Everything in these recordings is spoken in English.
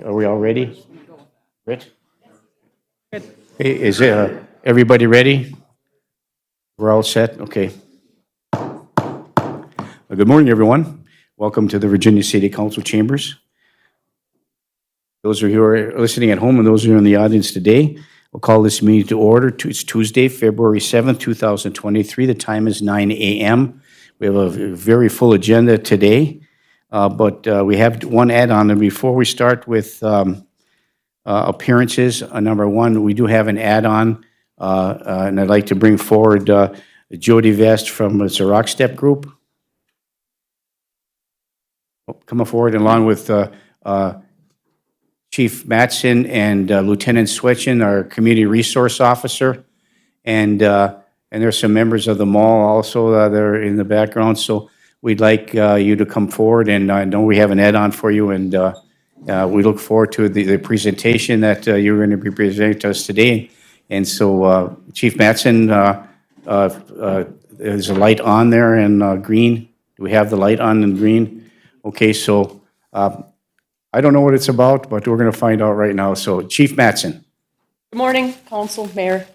are we all ready? Britt? Hey, is everybody ready? We're all set? Okay. Good morning, everyone. Welcome to the Virginia City Council chambers. Those of you who are listening at home and those of you in the audience today, we'll call this meeting to order. It's Tuesday, February 7th, 2023. The time is 9 a.m. We have a very full agenda today, but we have one add-on. And before we start with appearances, number one, we do have an add-on, and I'd like to bring forward Jody Vest from the Rock Step Group. Come forward along with Chief Matson and Lieutenant Swetchen, our Community Resource Officer. And there's some members of the mall also that are in the background. So we'd like you to come forward, and I know we have an add-on for you, and we look forward to the presentation that you're going to be presenting to us today. And so Chief Matson, there's a light on there in green. Do we have the light on in green? Okay, so I don't know what it's about, but we're going to find out right now. So Chief Matson. Good morning, Council, Mayor.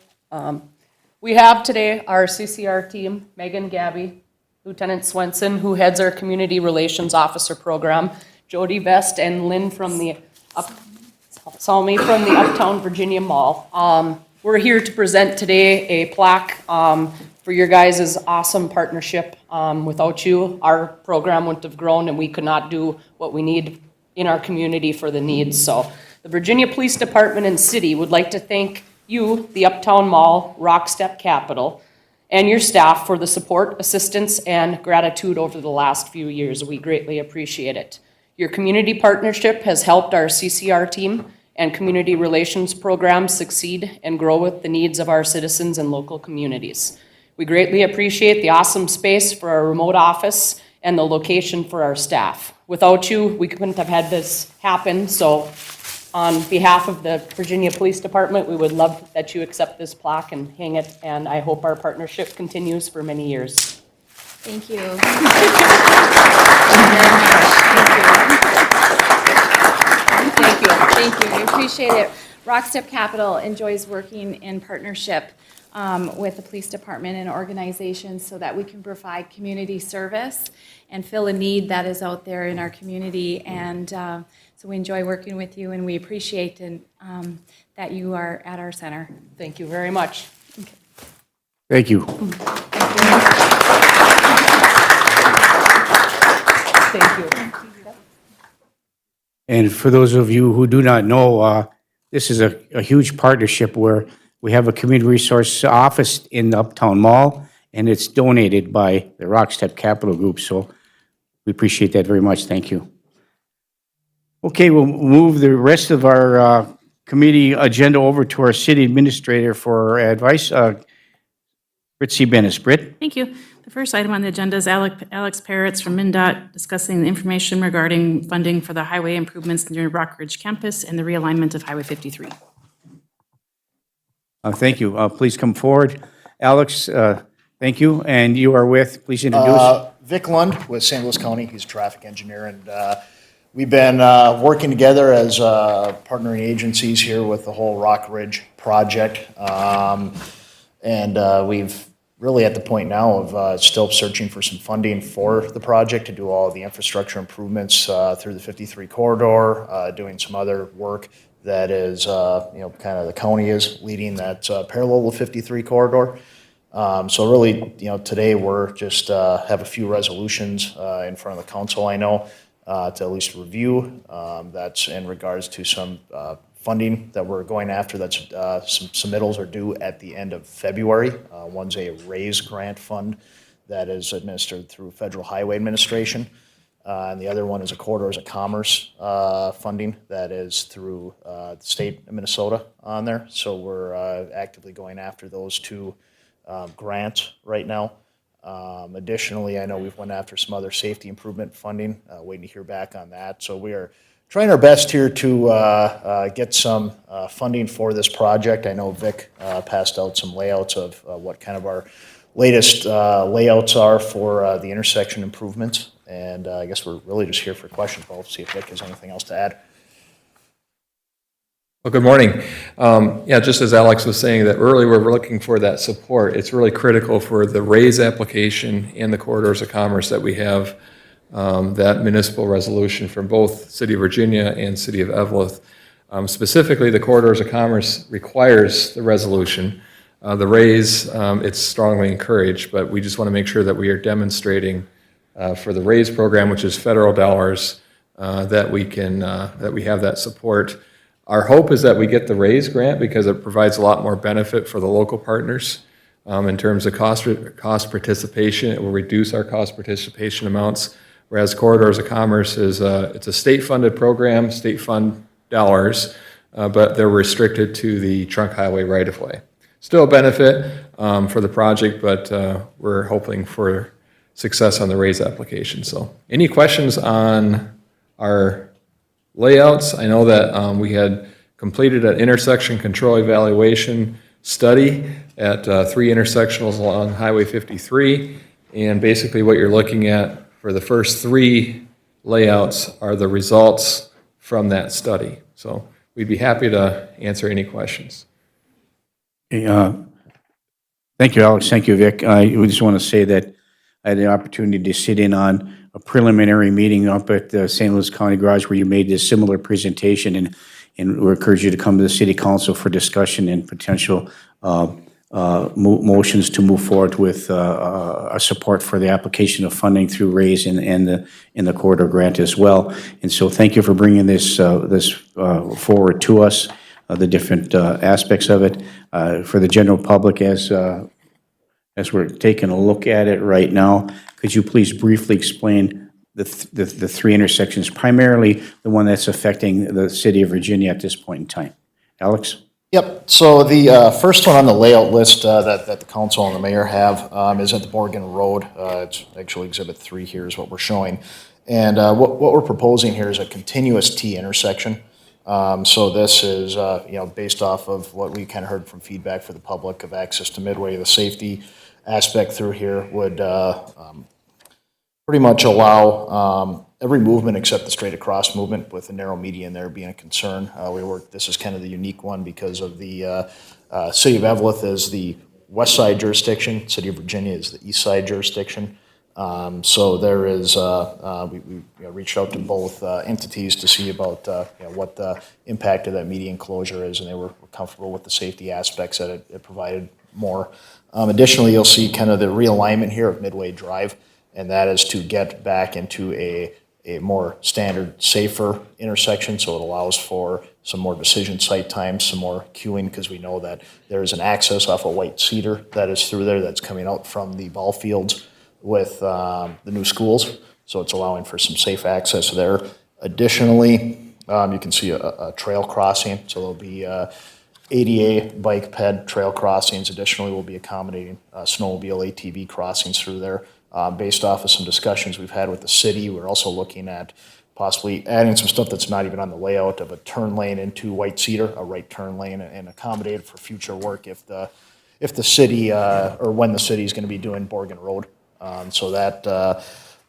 We have today our CCR team, Megan, Gabby, Lieutenant Swenson, who heads our Community Relations Officer program, Jody Vest, and Lynn from the Uptown Virginia Mall. We're here to present today a plaque for your guys' awesome partnership. Without you, our program wouldn't have grown, and we could not do what we need in our community for the needs. So the Virginia Police Department and City would like to thank you, the Uptown Mall, Rock Step Capital, and your staff for the support, assistance, and gratitude over the last few years. We greatly appreciate it. Your community partnership has helped our CCR team and community relations programs succeed and grow with the needs of our citizens and local communities. We greatly appreciate the awesome space for our remote office and the location for our staff. Without you, we couldn't have had this happen. So on behalf of the Virginia Police Department, we would love that you accept this plaque and hang it, and I hope our partnership continues for many years. Thank you. Thank you. We appreciate it. Rock Step Capital enjoys working in partnership with the police department and organizations so that we can provide community service and fill a need that is out there in our community. And so we enjoy working with you, and we appreciate that you are at our center. Thank you very much. Thank you. Thank you. And for those of you who do not know, this is a huge partnership where we have a community resource office in the Uptown Mall, and it's donated by the Rock Step Capital Group. So we appreciate that very much. Thank you. Okay, we'll move the rest of our committee agenda over to our city administrator for advice. Britt C. Bennis. Britt? Thank you. The first item on the agenda is Alex Peretz from MnDOT discussing the information regarding funding for the highway improvements near Rockridge campus and the realignment of Highway 53. Thank you. Please come forward. Alex, thank you. And you are with, please introduce. Vic Lund with St. Louis County. He's a traffic engineer, and we've been working together as partnering agencies here with the whole Rockridge project. And we've really at the point now of still searching for some funding for the project to do all the infrastructure improvements through the 53 corridor, doing some other work that is, kind of the county is leading that parallel with 53 corridor. So really, today we're just have a few resolutions in front of the council, I know, to at least review. That's in regards to some funding that we're going after. That's some submittals are due at the end of February. One's a RAISE grant fund that is administered through Federal Highway Administration. And the other one is a Corridors of Commerce funding that is through the state of Minnesota on there. So we're actively going after those two grants right now. Additionally, I know we've went after some other safety improvement funding, waiting to hear back on that. So we are trying our best here to get some funding for this project. I know Vic passed out some layouts of what kind of our latest layouts are for the intersection improvements. And I guess we're really just here for questions. We'll see if Vic has anything else to add. Well, good morning. Yeah, just as Alex was saying that earlier, we're looking for that support. It's really critical for the RAISE application and the corridors of commerce that we have that municipal resolution from both City of Virginia and City of Evelyn. Specifically, the corridors of commerce requires the resolution. The RAISE, it's strongly encouraged, but we just want to make sure that we are demonstrating for the RAISE program, which is federal dollars, that we have that support. Our hope is that we get the RAISE grant because it provides a lot more benefit for the local partners in terms of cost participation. It will reduce our cost participation amounts, whereas Corridors of Commerce is it's a state-funded program, state fund dollars, but they're restricted to the trunk highway right-of-way. Still a benefit for the project, but we're hoping for success on the RAISE application. So any questions on our layouts? I know that we had completed an intersection control evaluation study at 3 intersectionals along Highway 53, and basically what you're looking at for the first 3 layouts are the results from that study. So we'd be happy to answer any questions. Thank you, Alex. Thank you, Vic. I just want to say that I had the opportunity to sit in on a preliminary meeting up at the St. Louis County Garage where you made this similar presentation, and we encourage you to come to the City Council for discussion and potential motions to move forward with a support for the application of funding through RAISE and the corridor grant as well. And so thank you for bringing this forward to us, the different aspects of it. For the general public, as we're taking a look at it right now, could you please briefly explain the 3 intersections, primarily the one that's affecting the City of Virginia at this point in time? Alex? Yep, so the first one on the layout list that the council and the mayor have is at the Morgan Road. It's actually Exhibit 3 here is what we're showing. And what we're proposing here is a continuous T intersection. So this is, based off of what we kind of heard from feedback for the public of access to Midway. The safety aspect through here would pretty much allow every movement except the straight across movement, with the narrow median there being a concern. This is kind of the unique one because of the City of Evelyn is the west side jurisdiction, City of Virginia is the east side jurisdiction. So there is, we reached out to both entities to see about what the impact of that median closure is, and they were comfortable with the safety aspects that it provided more. Additionally, you'll see kind of the realignment here of Midway Drive, and that is to get back into a more standard, safer intersection, so it allows for some more decision site times, some more queuing, because we know that there is an access off of White Cedar that is through there that's coming out from the ball fields with the new schools, so it's allowing for some safe access there. Additionally, you can see a trail crossing, so there'll be ADA, bike, ped, trail crossings. Additionally, we'll be accommodating snowmobile, ATV crossings through there. Based off of some discussions we've had with the city, we're also looking at possibly adding some stuff that's not even on the layout of a turn lane into White Cedar, a right turn lane, and accommodate it for future work if the city, or when the city is going to be doing Morgan Road. So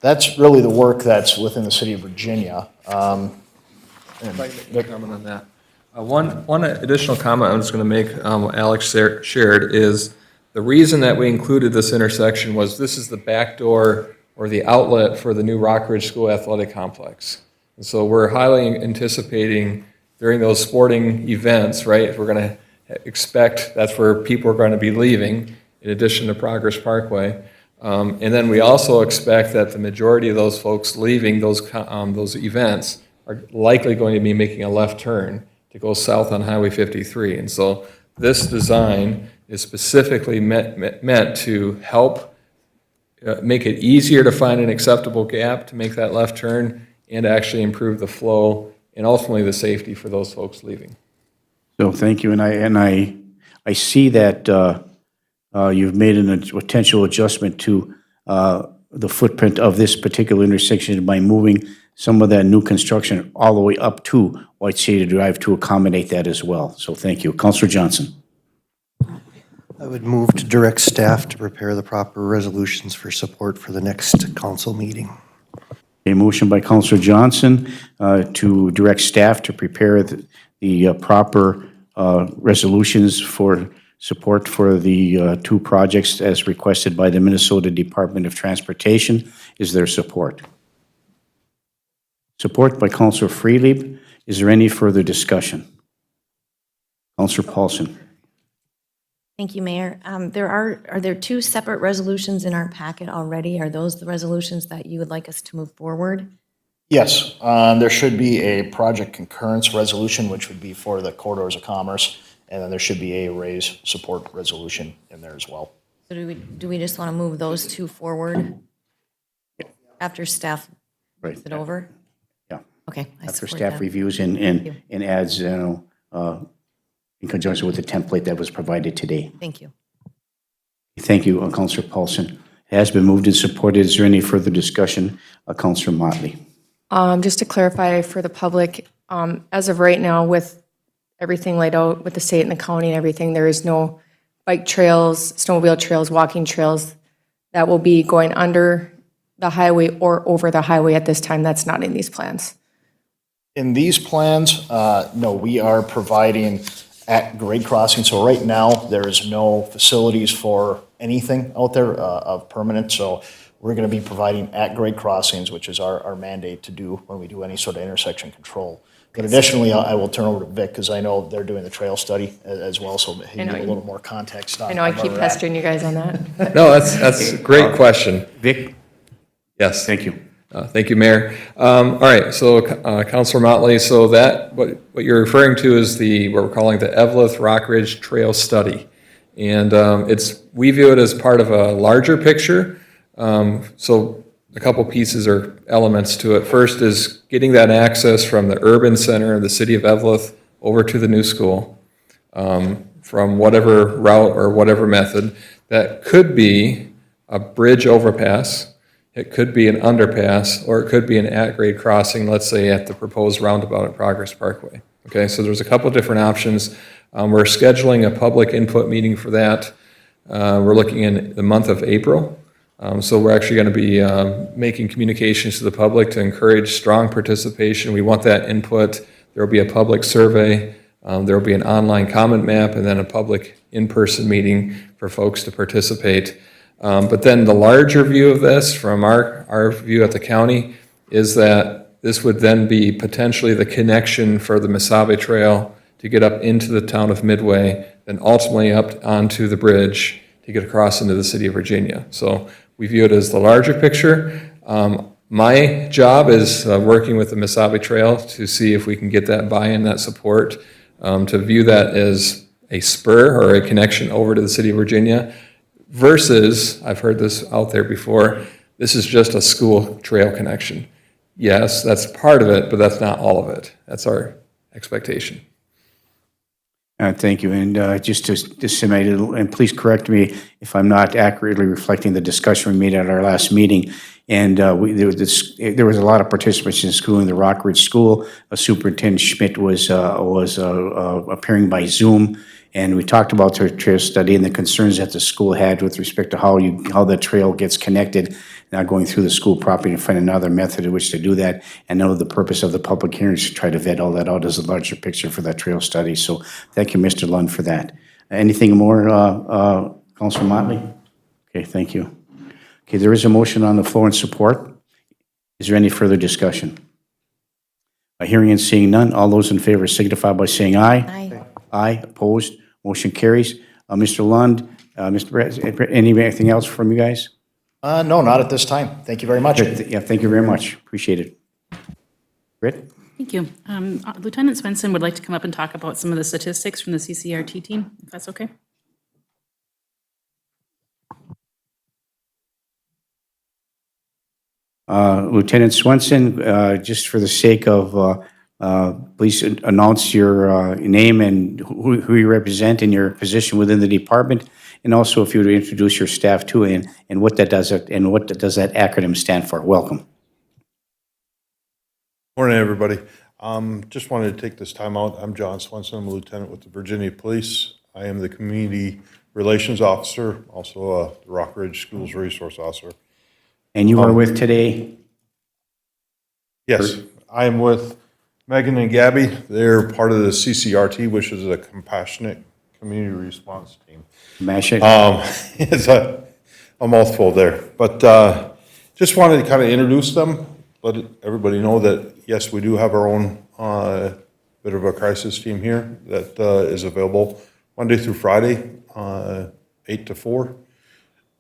that's really the work that's within the City of Virginia. If I can make a comment on that. One additional comment I'm just going to make, Alex shared, is the reason that we included this intersection was this is the back door or the outlet for the new Rock Ridge School Athletic Complex. And so we're highly anticipating during those sporting events, right, we're going to expect that's where people are going to be leaving, in addition to Progress Parkway. And then we also expect that the majority of those folks leaving those events are likely going to be making a left turn to go south on Highway 53. And so this design is specifically meant to help make it easier to find an acceptable gap to make that left turn and actually improve the flow and ultimately the safety for those folks leaving. So thank you, and I see that you've made a potential adjustment to the footprint of this particular intersection by moving some of that new construction all the way up to White Cedar Drive to accommodate that as well. So thank you. Councilor Johnson. I would move to direct staff to prepare the proper resolutions for support for the next council meeting. A motion by Councilor Johnson to direct staff to prepare the proper resolutions for support for the two projects as requested by the Minnesota Department of Transportation. Is there support? Support by Councilor Freelieb. Is there any further discussion? Councilor Paulson. Thank you, Mayor. Are there two separate resolutions in our packet already? Are those the resolutions that you would like us to move forward? Yes, there should be a project concurrence resolution, which would be for the corridors of commerce, and then there should be a raise support resolution in there as well. So do we just want to move those two forward after staff looks it over? Yeah. Okay, I After support staff that. reviews and adds, in conjunction with the template that was provided today. Thank you. Thank you, Councilor Paulson. It has been moved and supported. Is there any further discussion? Councilor Motley. Just to clarify for the public, as of right now, with everything laid out with the state and the county and everything, there is no bike trails, snowmobile trails, walking trails that will be going under the highway or over the highway at this time. That's not in these plans. In these plans, no, we are providing at grade crossing. So right now, there is no facilities for anything out there of permanent. So we're going to be providing at grade crossings, which is our mandate to do when we do any sort of intersection control. But additionally, I will turn over to Vic because I know they're doing the trail study as well, so he can give a little more context on I know I where keep we're at. pestering you guys on that. No, that's a great question. Vic? Yes. Thank you. Thank you, Mayor. All right, so Councilor Motley, so that, what you're referring to is what we're calling the Eveleth Rock Ridge Trail Study. And we view it as part of a larger picture. So a couple pieces or elements to it. First is getting that access from the urban center of the city of Eveleth over to the new school from whatever route or whatever method. That could be a bridge overpass. It could be an underpass, or it could be an at-grade crossing, let's say at the proposed roundabout at Progress Parkway. Okay, so there's a couple different options. We're scheduling a public input meeting for that. We're looking in the month of April. So we're actually going to be making communications to the public to encourage strong participation. We want that input. There will be a public survey. There will be an online comment map, and then a public in-person meeting for folks to participate. But then the larger view of this, from our view at the county, is that this would then be potentially the connection for the Mesabi Trail to get up into the town of Midway, then ultimately up onto the bridge to get across into the city of Virginia. So we view it as the larger picture. My job is working with the Mesabi Trail to see if we can get that buy-in, that support, to view that as a spur or a connection over to the city of Virginia. Versus, I've heard this out there before, this is just a school trail connection. Yes, that's part of it, but that's not all of it. That's our expectation. Thank you. And just to summate it, and please correct me if I'm not accurately reflecting the discussion we made at our last meeting. And there was a lot of participants in school in the Rock Ridge School. Superintendent Schmidt was appearing by Zoom. And we talked about the trail study and the concerns that the school had with respect to how the trail gets connected, now going through the school property and find another method in which to do that. And know the purpose of the public hearing is to try to vet all that out as a larger picture for that trail study. So thank you, Mr. Lund, for that. Anything more, Councilor Motley? Okay, thank you. Okay, there is a motion on the floor in support. Is there any further discussion? Hearing and seeing none, all those in favor signify by saying aye. Aye. Aye, opposed, motion carries. Mr. Lund, Mr. Brett, anything else from you guys? No, not at this time. Thank you very much. Yeah, thank you very much. Appreciate it. Britt? Thank you. Lieutenant Swenson would like to come up and talk about some of the statistics from the CCRT team, if that's okay. Lieutenant Swenson, just for the sake of, please announce your name and who you represent and your position within the department, and also if you would introduce your staff too, and what that does, and what does that acronym stand for. Welcome. Morning, everybody. Just wanted to take this time out. I'm John Swenson. I'm a lieutenant with the Virginia Police. I am the Community Relations Officer, also the Rock Ridge Schools Resource Officer. And you are with today? Yes, I am with Megan and Gabby, they're part of the CCRT, which is a Compassionate Community Response Team. Mash it. It's a mouthful there, but just wanted to kind of introduce them, let everybody know that, yes, we do have our own bit of a crisis team here that is available Monday through Friday, 8 to 4.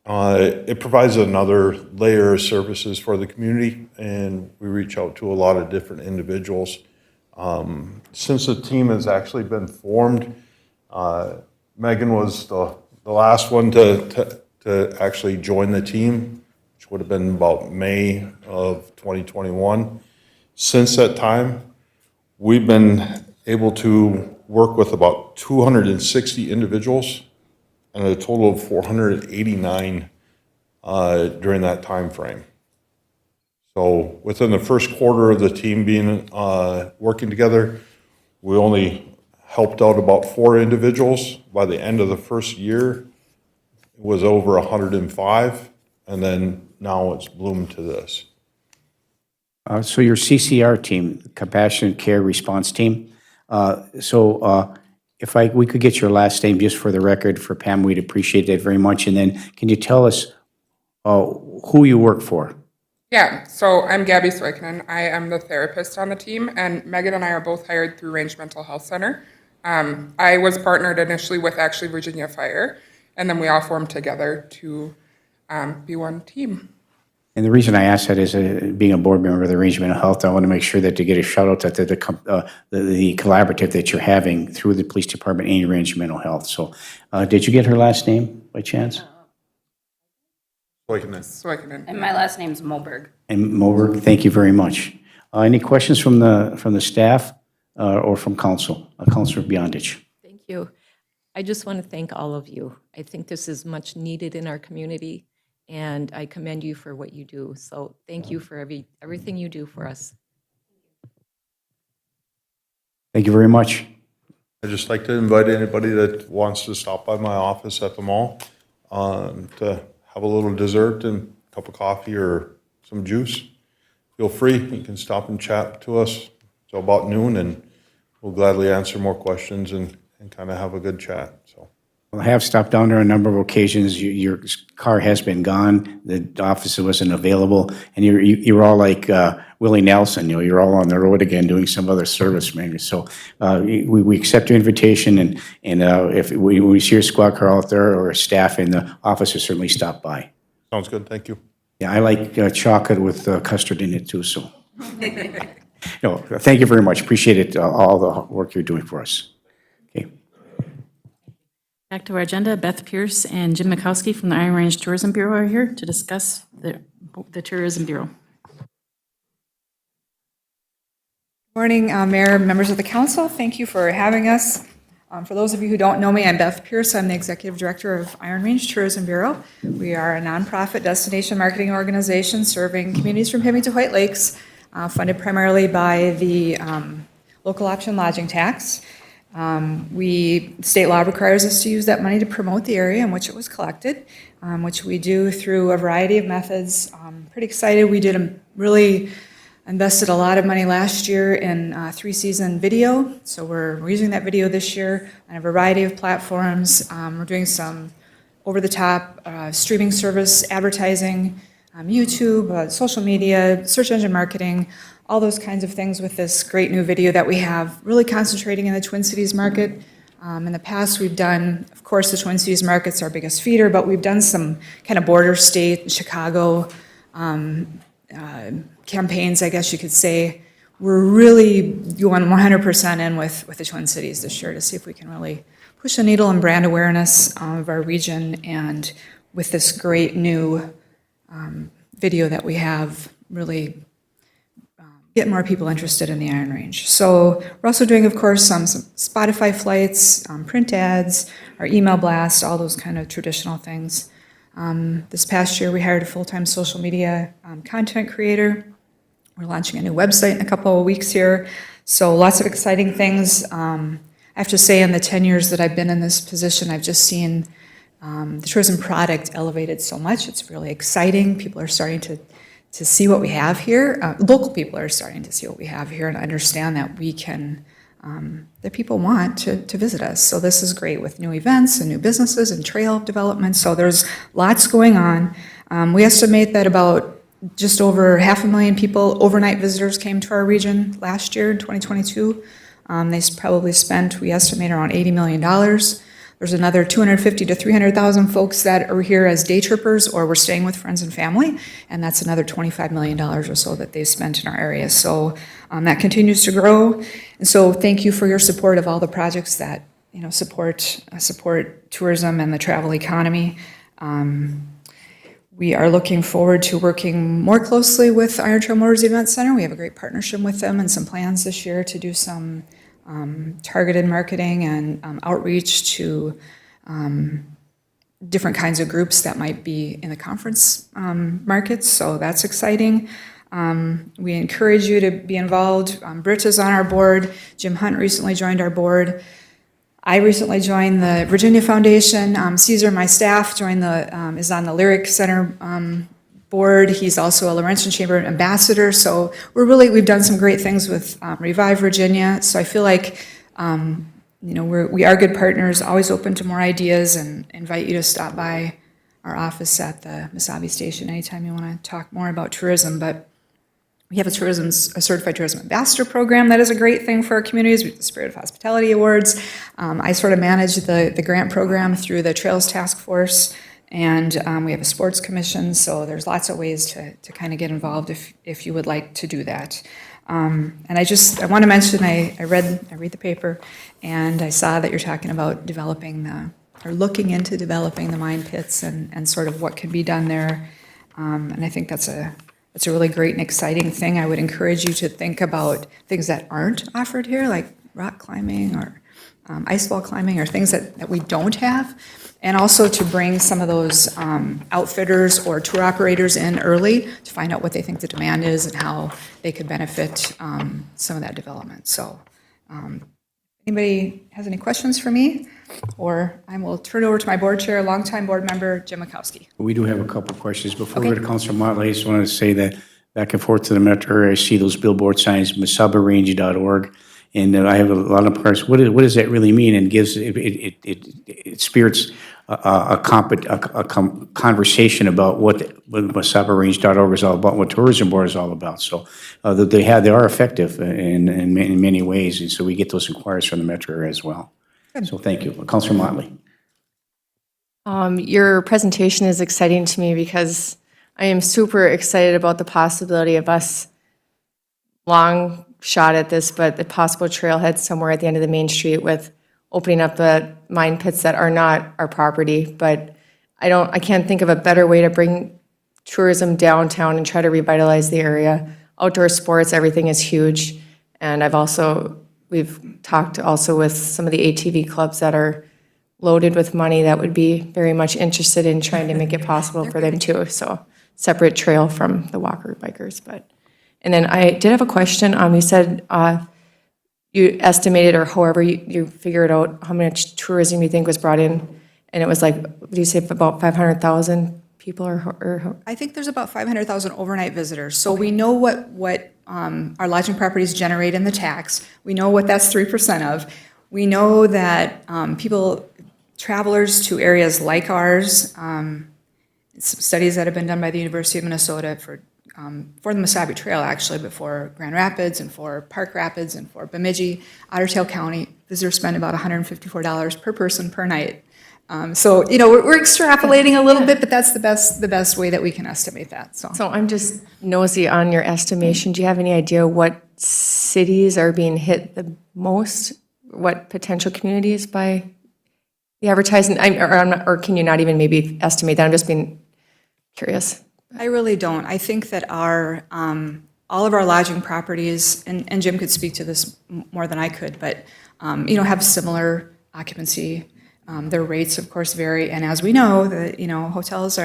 It provides another layer of services for the community, and we reach out to a lot of different individuals. Since the team has actually been formed, Megan was the last one to actually join the team, which would have been about May of 2021. Since that time, we've been able to work with about 260 individuals and a total of 489 during that time frame. So within the first quarter of the team being working together, we only helped out about 4 individuals. By the end of the first year, it was over 105, and then now it's bloomed to this. So your CCR team, Compassionate Care Response Team, if we could get your last name just for the record for Pam, we'd appreciate that very much. And then can you tell us who you work for? Yeah, so I'm Gabby Swickman. I am the therapist on the team, and Megan and I are both hired through Range Mental Health Center. I was partnered initially with actually Virginia Fire, and then we all formed together to be one team. And the reason I ask that is, being a board member of the Range Mental Health, I want to make sure that to get a shout out to the collaborative that you're having through the police department and Range Mental Health. So did you get her last name by chance? Swickman. And my last name's Moberg. And Moberg, thank you very much. Any questions from the staff or from council? Councilor Beyondich. Thank you. I just want to thank all of you. I think this is much needed in our community, and I commend you for what you do. So thank you for everything you do for us. Thank you very much. I'd just like to invite anybody that wants to stop by my office at the mall to have a little dessert and a cup of coffee or some juice. Feel free. You can stop and chat to us. It's about noon, and we'll gladly answer more questions and kind of have a good chat. So. I have stopped down there on a number of occasions. Your car has been gone. The office wasn't available, and you're all like Willie Nelson. You're all on the road again doing some other service, maybe. So we accept your invitation, and if we see your squad car out there or staff in the office, will certainly stop by. Sounds good. Thank you. Yeah, I like chocolate with custard in it too. So, thank you very much. Appreciate it. All the work you're doing for us. Okay. Back to our agenda, Beth Pierce and Jim Mikowski from the Iron Range Tourism Bureau are here to discuss the Tourism Bureau. Morning, Mayor, members of the council. Thank you for having us. For those of you who don't know me, I'm Beth Pierce. I'm the Executive Director of Iron Range Tourism Bureau. We are a nonprofit destination marketing organization serving communities from Pemmican to White Lakes, funded primarily by the local option lodging tax. State law requires us to use that money to promote the area in which it was collected, which we do through a variety of methods. Pretty excited. We really invested a lot of money last year in 3-season video, so we're using that video this year on a variety of platforms. We're doing some over-the-top streaming service advertising, YouTube, social media, search engine marketing, all those kinds of things with this great new video that we have, really concentrating in the Twin Cities market. In the past, we've done, of course, the Twin Cities market's our biggest feeder, but we've done some kind of border state, Chicago campaigns, I guess you could say. We're really going 100% in with the Twin Cities this year to see if we can really push the needle in brand awareness of our region, and with this great new video that we have, really get more people interested in the Iron Range. So we're also doing, of course, some Spotify flights, print ads, our email blast, all those kind of traditional things. This past year, we hired a full-time social media content creator. We're launching a new website in a couple of weeks here. So lots of exciting things. I have to say, in the 10 years that I've been in this position, I've just seen the tourism product elevated so much. It's really exciting. People are starting to to see what we have here. Local people are starting to see what we have here and understand that we can, that people want to visit us. So this is great with new events and new businesses and trail development. So there's lots going on. We estimate that about just over 500,000 people, overnight visitors, came to our region last year in 2022. They probably spent, we estimate, around $80 million. There's another 250 to 300,000 folks that are here as day trippers or were staying with friends and family, and that's another $25 million or so that they've spent in our area. So that continues to grow. And so thank you for your support of all the projects that support tourism and the travel economy. We are looking forward to working more closely with Iron Trail Motors Event Center. We have a great partnership with them and some plans this year to do some targeted marketing and outreach to different kinds of groups that might be in the conference markets, so that's exciting. We encourage you to be involved. Britt is on our board. Jim Hunt recently joined our board. I recently joined the Virginia Foundation. Caesar, my staff, is on the Lyric Center board. He's also a Laurentian Chamber ambassador. So we've done some great things with Revive Virginia. So I feel like we are good partners, always open to more ideas, and invite you to stop by our office at the Mesabi Station anytime you want to talk more about tourism. But we have a certified tourism ambassador program that is a great thing for our communities. We have the Spirit of Hospitality Awards. I sort of manage the grant program through the Trails Task Force, and we have a sports commission. So there's lots of ways to kind of get involved if you would like to do that. And I want to mention I read the paper, and I saw that you're talking about looking into developing the mine pits and sort of what can be done there. And I think that's a really great and exciting thing. I would encourage you to think about things that aren't offered here, like rock climbing or ice wall climbing, or things that we don't have, and also to bring some of those outfitters or tour operators in early to find out what they think the demand is and how they could benefit some of that development. So anybody has any questions for me? Or I will turn it over to my board chair, longtime board member, Jim Makowski. We do have a couple of questions. Before we go to Councilor Motley, I just wanted to say that back and forth to the metro area, I see those billboard signs, mesabarange.org, and I have a lot of parts. What does that really mean? And gives it spirits a conversation about what mesabarange.org is all about, what tourism board is all about. So they are effective in many ways, and so we get those inquiries from the metro area as well. So thank you. Councilor Motley. Your presentation is exciting to me because I am super excited about the possibility of us, long shot at this, but the possible trailhead somewhere at the end of the main street with opening up the mine pits that are not our property. But I can't think of a better way to bring tourism downtown and try to revitalize the area. Outdoor sports, everything is huge. And we've talked also with some of the ATV clubs that are loaded with money that would be very much interested in trying to make it possible for them too. So separate trail from the walker bikers. And then I did have a question. You said you estimated, or however you figured out how much tourism you think was brought in, and it was like, what do you say, about 500,000 people or I think there's about 500,000 overnight visitors. So we know what our lodging properties generate in the tax. We know what that's 3% of. We know that travelers to areas like ours, studies that have been done by the University of Minnesota for the Mesabi Trail, actually, but for Grand Rapids and for Park Rapids and for Bemidji, Otter Tail County, visitors spend about $154 per person per night. So we're extrapolating a little bit, but that's the best way that we can estimate that. So I'm just nosy on your estimation. Do you have any idea what cities are being hit the most? What potential communities by the advertising? Or can you not even maybe estimate that? I'm just being curious. I really don't. I think that all of our lodging properties, and Jim could speak to this more than I could, but have similar occupancy. Their rates, of course, vary, and as we know, hotels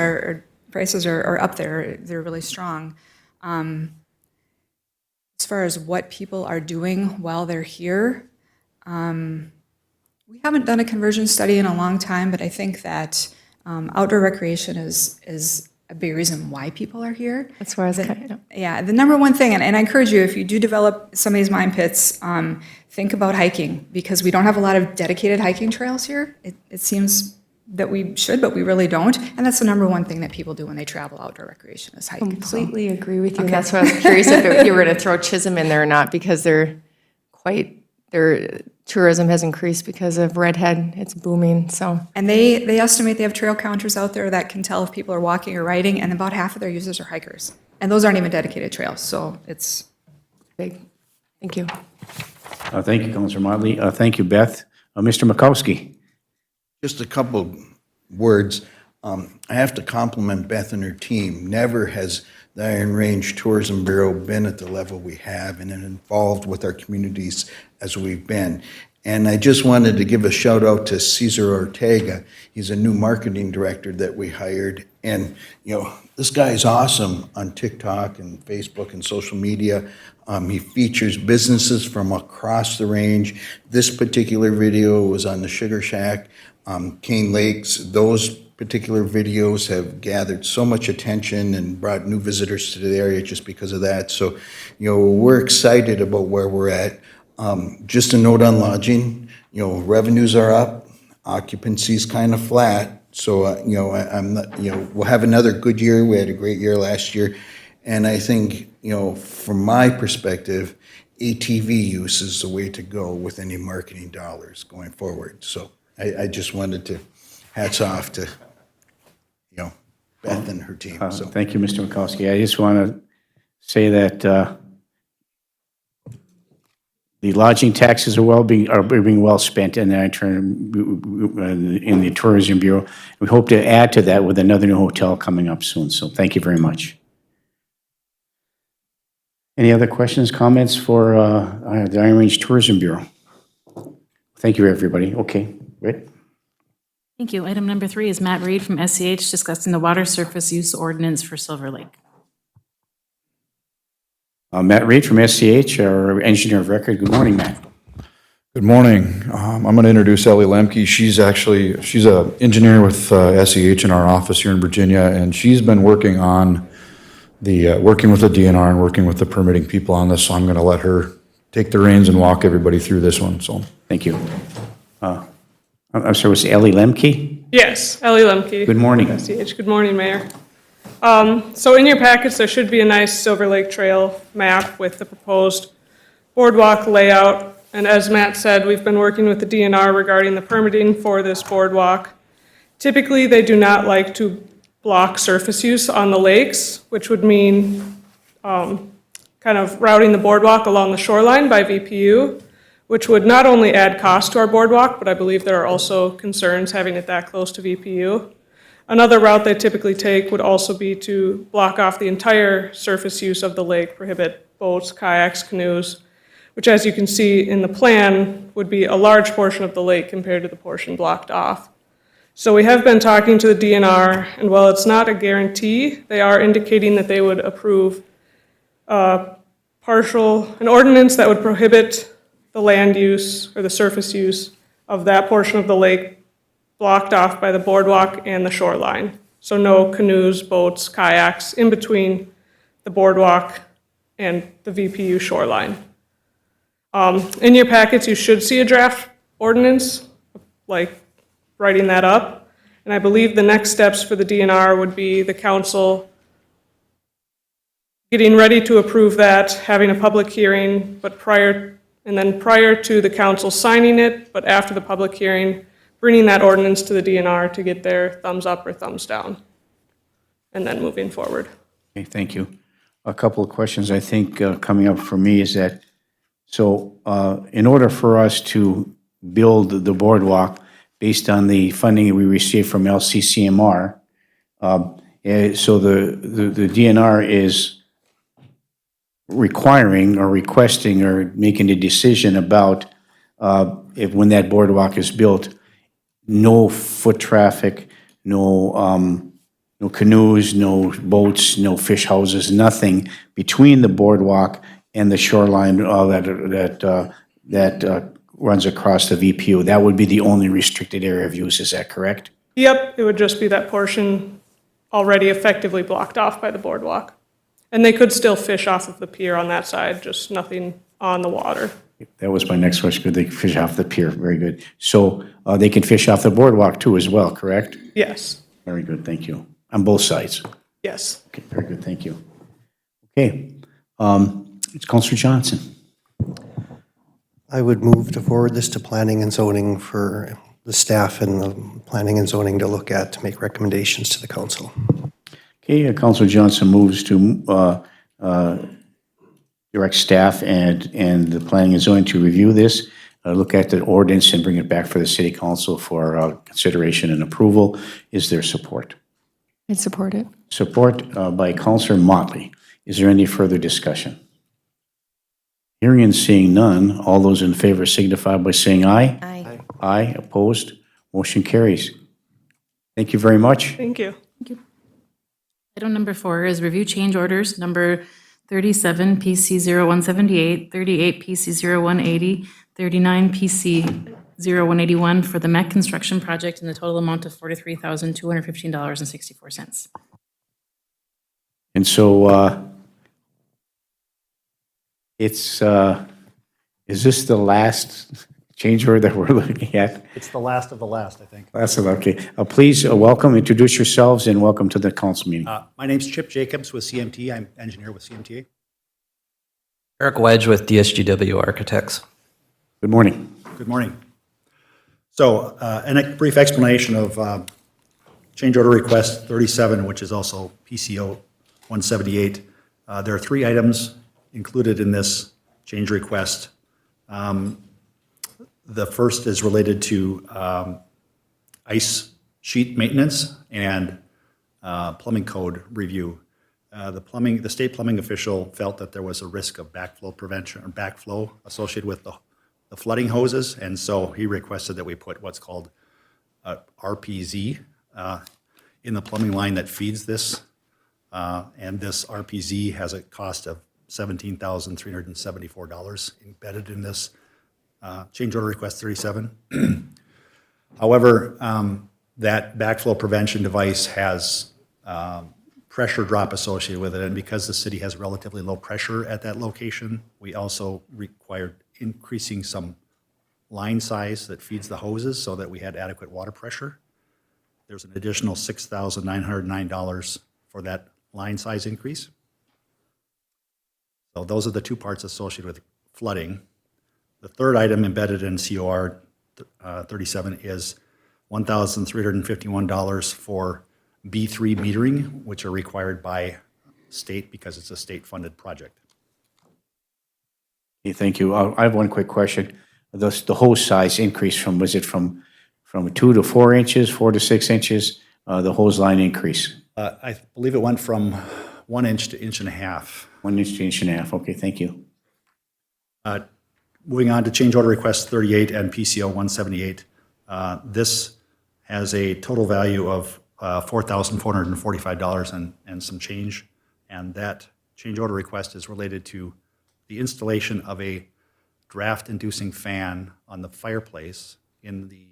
prices are up there. They're really strong. As far as what people are doing while they're here, we haven't done a conversion study in a long time, but I think that outdoor recreation is a big reason why people are here. That's why I was kind of, Yeah, the number one thing, and I encourage you, if you do develop some of these mine pits, think about hiking, because we don't have a lot of dedicated hiking trails here. It seems that we should, but we really don't, and that's the number one thing that people do when they travel outdoor recreation is hike. So- completely agree with you. That's why I was curious if you were going to throw Chisholm in there or not, because their tourism has increased because of Red Head. It's booming, so. And they estimate they have trail counters out there that can tell if people are walking or riding, and about half of their users are hikers. And those aren't even dedicated trails, so it's, Big. Thank you. Thank you, Councilor Motley. Thank you, Beth. Mr. Makowski. Just a couple words. I have to compliment Beth and her team. Never has the Iron Range Tourism Bureau been at the level we have and involved with our communities as we've been. And I just wanted to give a shout out to Cesar Ortega. He's a new marketing director that we hired. And, this guy is awesome on TikTok and Facebook and social media. He features businesses from across the range. This particular video was on the Sugar Shack, Cane Lakes. Those particular videos have gathered so much attention and brought new visitors to the area just because of that. So, we're excited about where we're at. Just a note on lodging, revenues are up, occupancy's kind of flat. So, I'm not, we'll have another good year. We had a great year last year. And I think, from my perspective, ATV use is the way to go with any marketing dollars going forward. So I just wanted to, hats off to, Beth and her team. So Thank you, Mr. Makowski. I just want to say that the lodging taxes are being well spent in the Tourism Bureau. We hope to add to that with another new hotel coming up soon. So thank you very much. Any other questions, comments for the Iron Range Tourism Bureau? Thank you, everybody. Okay, Britt? Thank you. Item number 3 is Matt Reed from SCH discussing the water surface use ordinance for Silver Lake. Matt Reed from SCH, our engineer of record. Good morning, Matt. Good morning. I'm going to introduce Ellie Lemke. She's an engineer with SEH in our office here in Virginia, and she's been working on working with the DNR and working with the permitting people on this. So I'm going to let her take the reins and walk everybody through this one. So Thank you. I'm sorry, was it Ellie Lemke? Yes, Ellie Lemke. Good morning. SCH. Good morning, Mayor. So in your packets, there should be a nice Silver Lake Trail map with the proposed boardwalk layout. And as Matt said, we've been working with the DNR regarding the permitting for this boardwalk. Typically, they do not like to block surface use on the lakes, which would mean kind of routing the boardwalk along the shoreline by VPU, which would not only add cost to our boardwalk, but I believe there are also concerns having it that close to VPU. Another route they typically take would also be to block off the entire surface use of the lake, prohibit boats, kayaks, canoes, which, as you can see in the plan, would be a large portion of the lake compared to the portion blocked off. So we have been talking to the DNR, and while it's not a guarantee, they are indicating that they would approve an ordinance that would prohibit the land use or the surface use of that portion of the lake blocked off by the boardwalk and the shoreline. So no canoes, boats, kayaks in between the boardwalk and the VPU shoreline. In your packets, you should see a draft ordinance, like writing that up. And I believe the next steps for the DNR would be the council getting ready to approve that, having a public hearing, but prior to the council signing it, but after the public hearing, bringing that ordinance to the DNR to get their thumbs up or thumbs down, and then moving forward. Okay, thank you. A couple of questions I think coming up for me is that, so in order for us to build the boardwalk based on the funding we received from LCCMR, so the DNR is requiring or requesting or making a decision about if when that boardwalk is built, no foot traffic, no canoes, no boats, no fish houses, nothing between the boardwalk and the shoreline that runs across the VPU. That would be the only restricted area of use, is that correct? Yep, it would just be that portion already effectively blocked off by the boardwalk. And they could still fish off of the pier on that side, just nothing on the water. That was my next question. Could they fish off the pier? Very good. So they can fish off the boardwalk too as well, correct? Yes, Very good, thank you. On both sides. yes. Okay, very good, thank you. Okay, it's Counselor Johnson. I would move to forward this to planning and zoning for the staff and the planning and zoning to look at, to make recommendations to the council. Okay, Counselor Johnson moves to direct staff and the planning and zoning to review this, look at the ordinance and bring it back for the city council for consideration and approval. Is there support? I'd support it. Support by Counselor Motley. Is there any further discussion? Hearing and seeing none, all those in favor signify by saying aye. Aye. Aye, opposed, motion carries. Thank you very much. Thank you. Item number 4 is review change orders number 37 PC 0178, 38 PC 0180, 39 PC 0181 for the MEC construction project in the total amount of $43,215.64. And so is this the last change order that we're looking at? It's the last of the last, I think. Last of, okay. Please welcome, introduce yourselves, and welcome to the council meeting. My name's Chip Jacobs with CMT. I'm engineer with CMTA. Eric Wedge with DSGW Architects. Good morning. Good morning. So, a brief explanation of change order request 37, which is also PCO 178. There are 3 items included in this change request. The first is related to ice sheet maintenance and plumbing code review. The state plumbing official felt that there was a risk of backflow prevention or backflow associated with the flooding hoses, and so he requested that we put what's called RPZ in the plumbing line that feeds this, and this RPZ has a cost of $17,374 embedded in this change order request 37. However, that backflow prevention device has pressure drop associated with it, and because the city has relatively low pressure at that location, we also required increasing some line size that feeds the hoses so that we had adequate water pressure. There's an additional $6,909 for that line size increase. So those are the 2 parts associated with flooding. The third item embedded in COR 37 is $1,351 for B3 metering, which are required by state because it's a state-funded project. Okay, thank you. I have one quick question. The hose size increase was it from 2 to 4 inches, 4 to 6 inches, the hose line increase? I believe it went from 1 inch to 1.5 inches. 1 inch to 1.5 inches. Okay, thank you. Moving on to change order request 38 and PCO 178. This has a total value of $4,445 and some change, and that change order request is related to the installation of a draft-inducing fan on the fireplace in the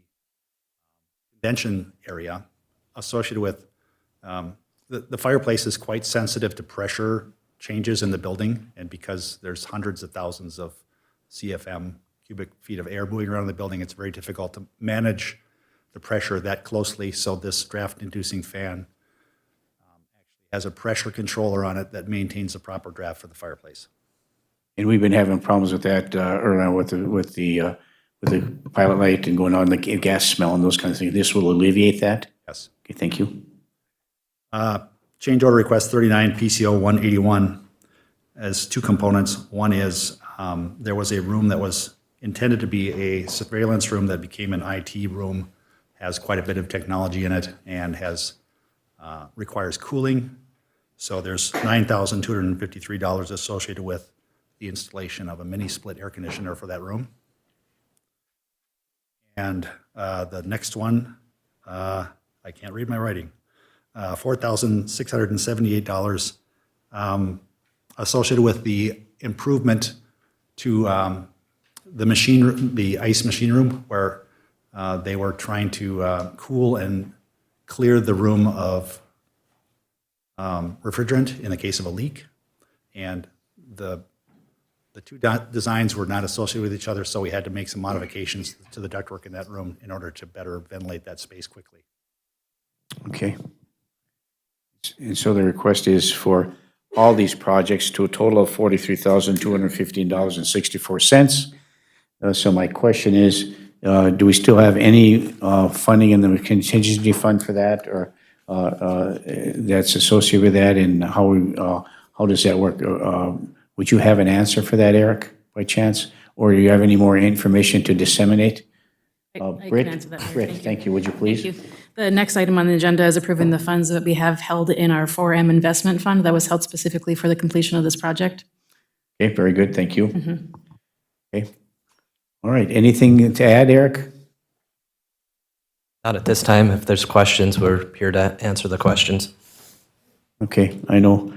convention area associated with the fireplace is quite sensitive to pressure changes in the building, and because there's hundreds of thousands of CFM, cubic feet of air moving around the building, it's very difficult to manage the pressure that closely. So this draft-inducing fan actually has a pressure controller on it that maintains the proper draft for the fireplace. And we've been having problems with that earlier with the pilot light and going on the gas smell and those kinds of things. This will alleviate that? Yes. Okay, thank you. Change order request 39 PCO 181 has 2 components. One is there was a room that was intended to be a surveillance room that became an IT room, has quite a bit of technology in it, and requires cooling. So there's $9,253 associated with the installation of a mini split air conditioner for that room. And the next one, I can't read my writing, $4,678 associated with the improvement to the ice machine room, where they were trying to cool and clear the room of refrigerant in the case of a leak. And the two designs were not associated with each other, so we had to make some modifications to the ductwork in that room in order to better ventilate that space quickly. Okay. And so the request is for all these projects to a total of $43,215.64. So my question is, do we still have any funding in the contingency fund for that, or that's associated with that, and how does that work? Would you have an answer for that, Eric, by chance? Or do you have any more information to disseminate? I can Britt? answer that, Mayor. Britt, thank you, would you please? Thank you. The next item on the agenda is approving the funds that we have held in our 4M investment fund that was held specifically for the completion of this project. Okay, very good, thank you. Okay. All right, anything to add, Eric? Not at this time. If there's questions, we're here to answer the questions. Okay, I know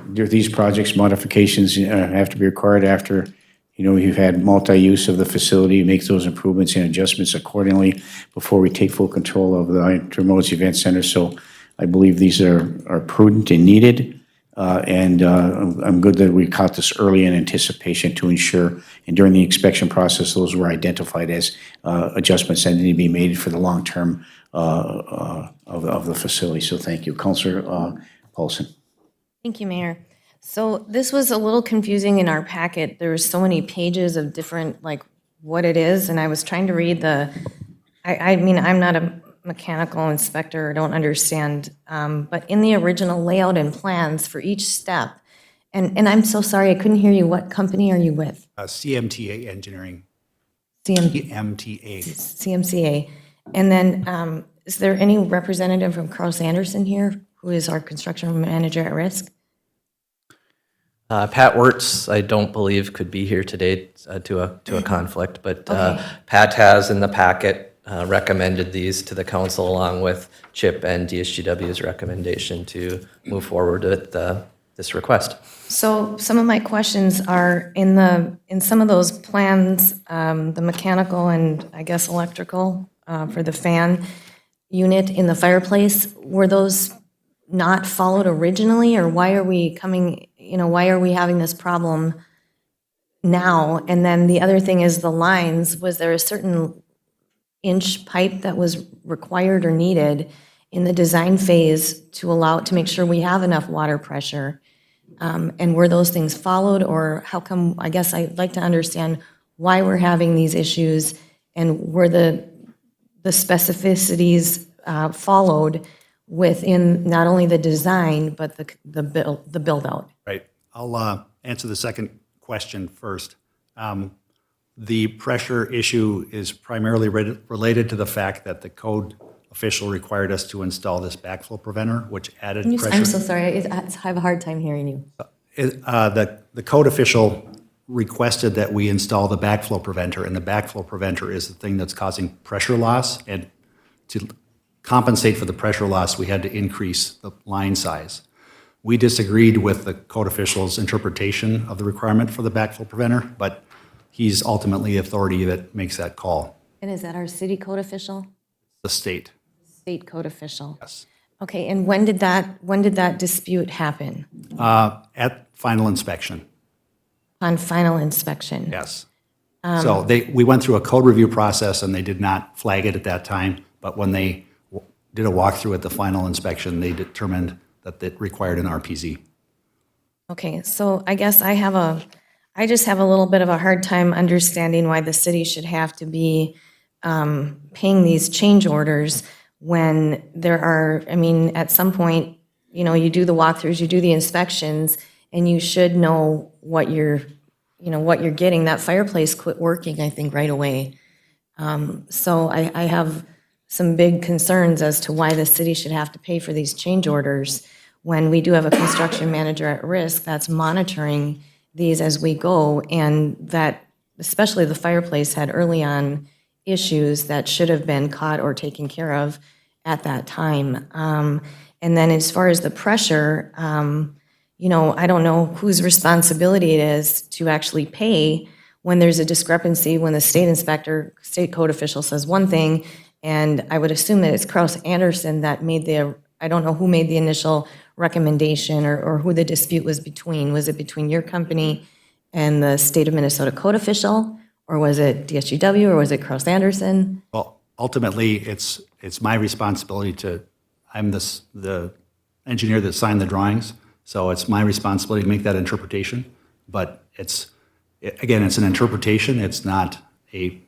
these projects modifications have to be required after, you've had multi-use of the facility, make those improvements and adjustments accordingly before we take full control of the Intermodes Event Center. So I believe these are prudent and needed. And I'm good that we caught this early in anticipation to ensure, and during the inspection process, those were identified as adjustments that need to be made for the long term of the facility. So thank you. Councilor Paulson. Thank you, Mayor. So this was a little confusing in our packet. There were so many pages of different, like, what it is, and I was trying to read I mean, I'm not a mechanical inspector, don't understand, but in the original layout and plans for each step, and I'm so sorry, I couldn't hear you. What company are you with? CMTA Engineering. CMTA. CMTA. CMCA. And then, is there any representative from Kraus Anderson here, who is our construction manager at risk? Pat Wirtz, I don't believe could be here today to a conflict, but Okay. Pat has in the packet recommended these to the council along with CHIP and DSGW's recommendation to move forward with this request. So some of my questions are in some of those plans, the mechanical and I guess electrical for the fan unit in the fireplace, were those not followed originally, or why are we having this problem now? And then the other thing is the lines, was there a certain inch pipe that was required or needed in the design phase to make sure we have enough water pressure? And were those things followed, or how come, I guess I'd like to understand why we're having these issues, and were the specificities followed within not only the design, but the build out? Right. I'll answer the second question first. The pressure issue is primarily related to the fact that the code official required us to install this backflow preventer, which added pressure. I'm so sorry, I have a hard time hearing you. The code official requested that we install the backflow preventer, and the backflow preventer is the thing that's causing pressure loss. And to compensate for the pressure loss, we had to increase the line size. We disagreed with the code official's interpretation of the requirement for the backflow preventer, but he's ultimately the authority that makes that call. And is that our city code official? The state. State code official? Yes. Okay, and when did that dispute happen? At final inspection. On final inspection? Yes. So we went through a code review process, and they did not flag it at that time, but when they did a walkthrough at the final inspection, they determined that it required an RPZ. Okay, so I guess I just have a little bit of a hard time understanding why the city should have to be paying these change orders when there are, I mean, at some point, you do the walkthroughs, you do the inspections, and you should know what you're getting. That fireplace quit working, I think, right away. So I have some big concerns as to why the city should have to pay for these change orders when we do have a construction manager at risk that's monitoring these as we go, and that especially the fireplace had early on issues that should have been caught or taken care of at that time. And then as far as the pressure, I don't know whose responsibility it is to actually pay when there's a discrepancy, when the state code official says one thing, and I would assume that it's Kraus Anderson that I don't know who made the initial recommendation or who the dispute was between. Was it between your company and the state of Minnesota code official? Or was it DSGW, or was it Kraus Anderson? Well, ultimately, it's my responsibility I'm the engineer that signed the drawings, so it's my responsibility to make that interpretation. But again, it's an interpretation, it's not a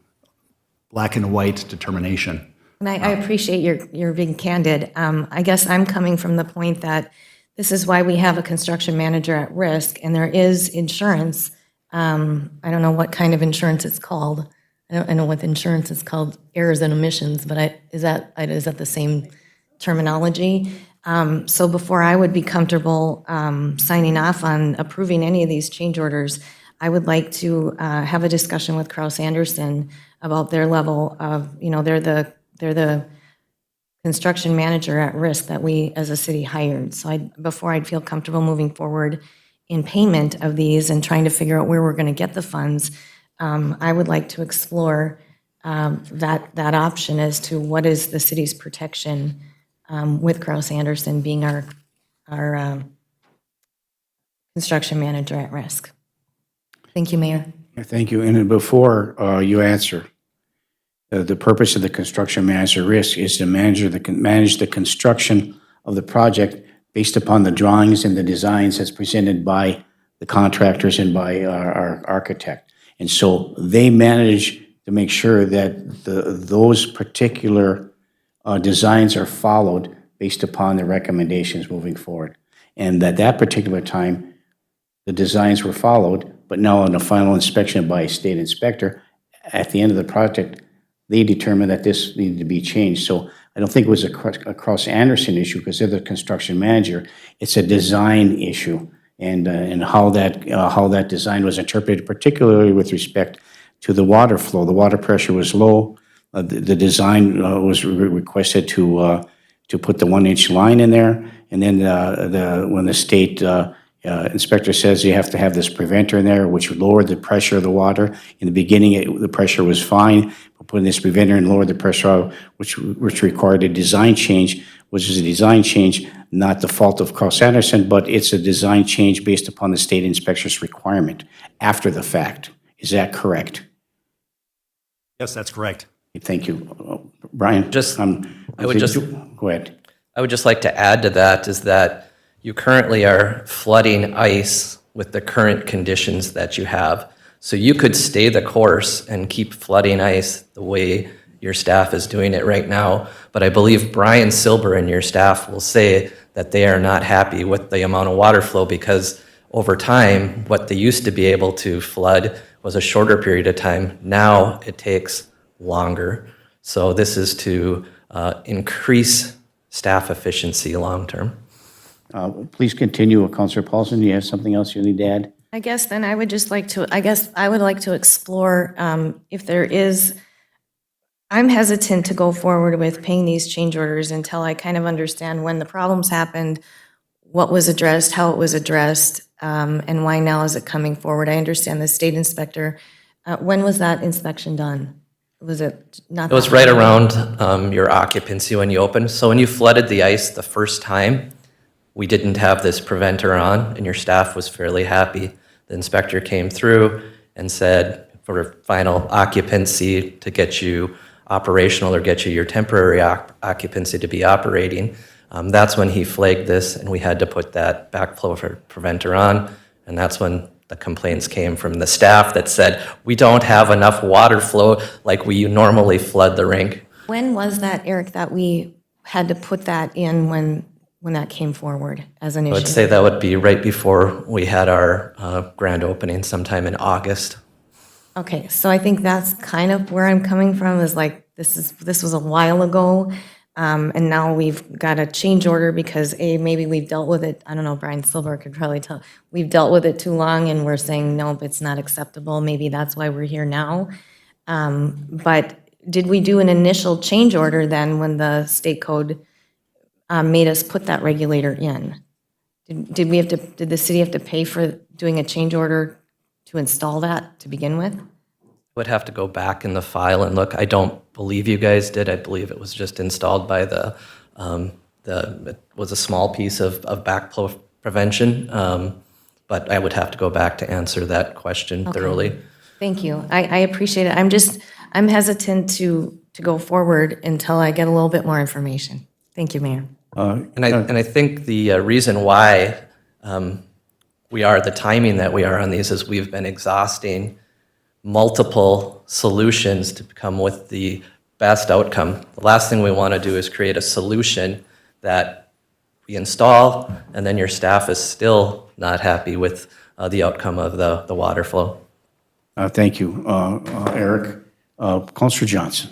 black and white determination. And I appreciate your being candid. I guess I'm coming from the point that this is why we have a construction manager at risk, and there is insurance. I don't know what kind of insurance it's called. I know what the insurance is called, errors and omissions, but is that the same terminology? So before I would be comfortable signing off on approving any of these change orders, I would like to have a discussion with Kraus Anderson about their level of, they're the construction manager at risk that we as a city hired. So before I'd feel comfortable moving forward in payment of these and trying to figure out where we're going to get the funds, I would like to explore that option as to what is the city's protection with Kraus Anderson being our construction manager at risk. Thank you, Mayor. Thank you. And then before you answer, the purpose of the construction manager risk is to manage the construction of the project based upon the drawings and the designs that's presented by the contractors and by our architect. And so they manage to make sure that those particular designs are followed based upon the recommendations moving forward. And that particular time, the designs were followed, but now in a final inspection by a state inspector, at the end of the project, they determined that this needed to be changed. So I don't think it was a Kraus Anderson issue because they're the construction manager. It's a design issue, and how that design was interpreted, particularly with respect to the water flow. The water pressure was low. The design was requested to put the 1-inch line in there, and then when the state inspector says you have to have this preventer in there, which lowered the pressure of the water. In the beginning, the pressure was fine, but putting this preventer and lowered the pressure, which required a design change, which is a design change, not the fault of Kraus Anderson, but it's a design change based upon the state inspector's requirement after the fact. Is that correct? Yes, that's correct. Thank you. Brian? Go ahead. I would just like to add to that is that you currently are flooding ice with the current conditions that you have. So you could stay the course and keep flooding ice the way your staff is doing it right now. But I believe Brian Silber and your staff will say that they are not happy with the amount of water flow because over time, what they used to be able to flood was a shorter period of time. Now it takes longer. So this is to increase staff efficiency long-term. Please continue, Councilor Paulson. Do you have something else you need to add? I guess then I would just like to, I would like to explore if there is, I'm hesitant to go forward with paying these change orders until I kind of understand when the problems happened, what was addressed, how it was addressed, and why now is it coming forward. I understand the state inspector. When was that inspection done? Was it not? It was right around your occupancy when you opened. So when you flooded the ice the first time, we didn't have this preventer on, and your staff was fairly happy. The inspector came through and said, for final occupancy to get you operational or get you your temporary occupancy to be operating, that's when he flagged this, and we had to put that backflow preventer on, and that's when the complaints came from the staff that said, we don't have enough water flow like we normally flood the rink. When was that, Eric, that we had to put that in when that came forward as an issue? I would say that would be right before we had our grand opening sometime in August. Okay, so I think that's kind of where I'm coming from, is like, this was a while ago, and now we've got a change order because maybe we've dealt with it, I don't know, Brian Silver could probably tell, we've dealt with it too long and we're saying, nope, it's not acceptable, maybe that's why we're here now. But did we do an initial change order then when the state code made us put that regulator in? Did the city have to pay for doing a change order to install that to begin with? Would have to go back in the file and look. I don't believe you guys did. I believe it was just installed by the it was a small piece of backflow prevention, but I would have to go back to answer that question thoroughly. Thank you. I appreciate it. I'm hesitant to go forward until I get a little bit more information. Thank you, Mayor. And I think the reason why we are the timing that we are on these is we've been exhausting multiple solutions to come with the best outcome. The last thing we want to do is create a solution that we install and then your staff is still not happy with the outcome of the water flow. Thank you, Eric. Councilor Johnson.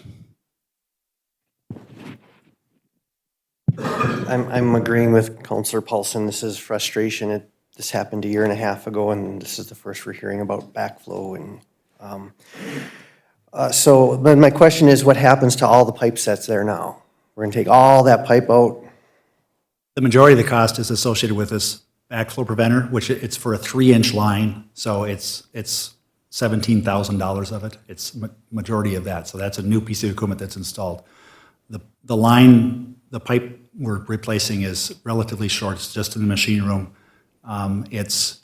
I'm agreeing with Councilor Paulson. This is frustration. This happened a year and a half ago, and this is the first we're hearing about backflow. And so, but my question is, what happens to all the pipe sets there now? We're going to take all that pipe out. The majority of the cost is associated with this backflow preventer, which it's for a 3-inch line, so it's $17,000 of it. It's majority of that, so that's a new piece of equipment that's installed. The line, the pipe we're replacing is relatively short. It's just in the machine room. It's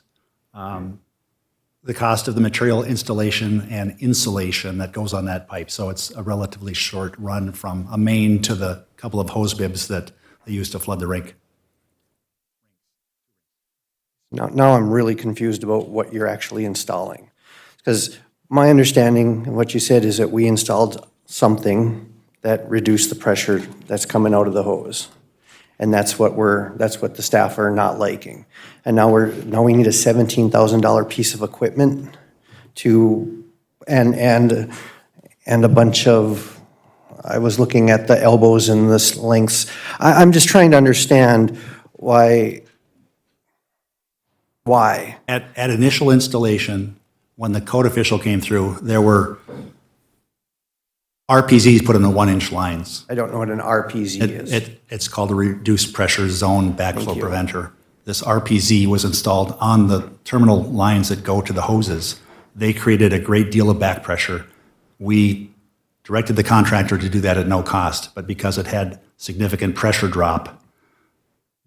the cost of the material installation and insulation that goes on that pipe. So it's a relatively short run from a main to the couple of hose bibs that they use to flood the rink. Now I'm really confused about what you're actually installing. Because my understanding, and what you said, is that we installed something that reduced the pressure that's coming out of the hose. And that's what the staff are not liking. And now we need a $17,000 piece of equipment and a bunch of, I was looking at the elbows and the lengths. I'm just trying to understand why. At initial installation, when the code official came through, there were RPZs put in the 1-inch lines. I don't know what an RPZ is. It's called a reduced pressure zone backflow preventer. This RPZ was installed on the terminal lines that go to the hoses. They created a great deal of back pressure. We directed the contractor to do that at no cost, but because it had significant pressure drop,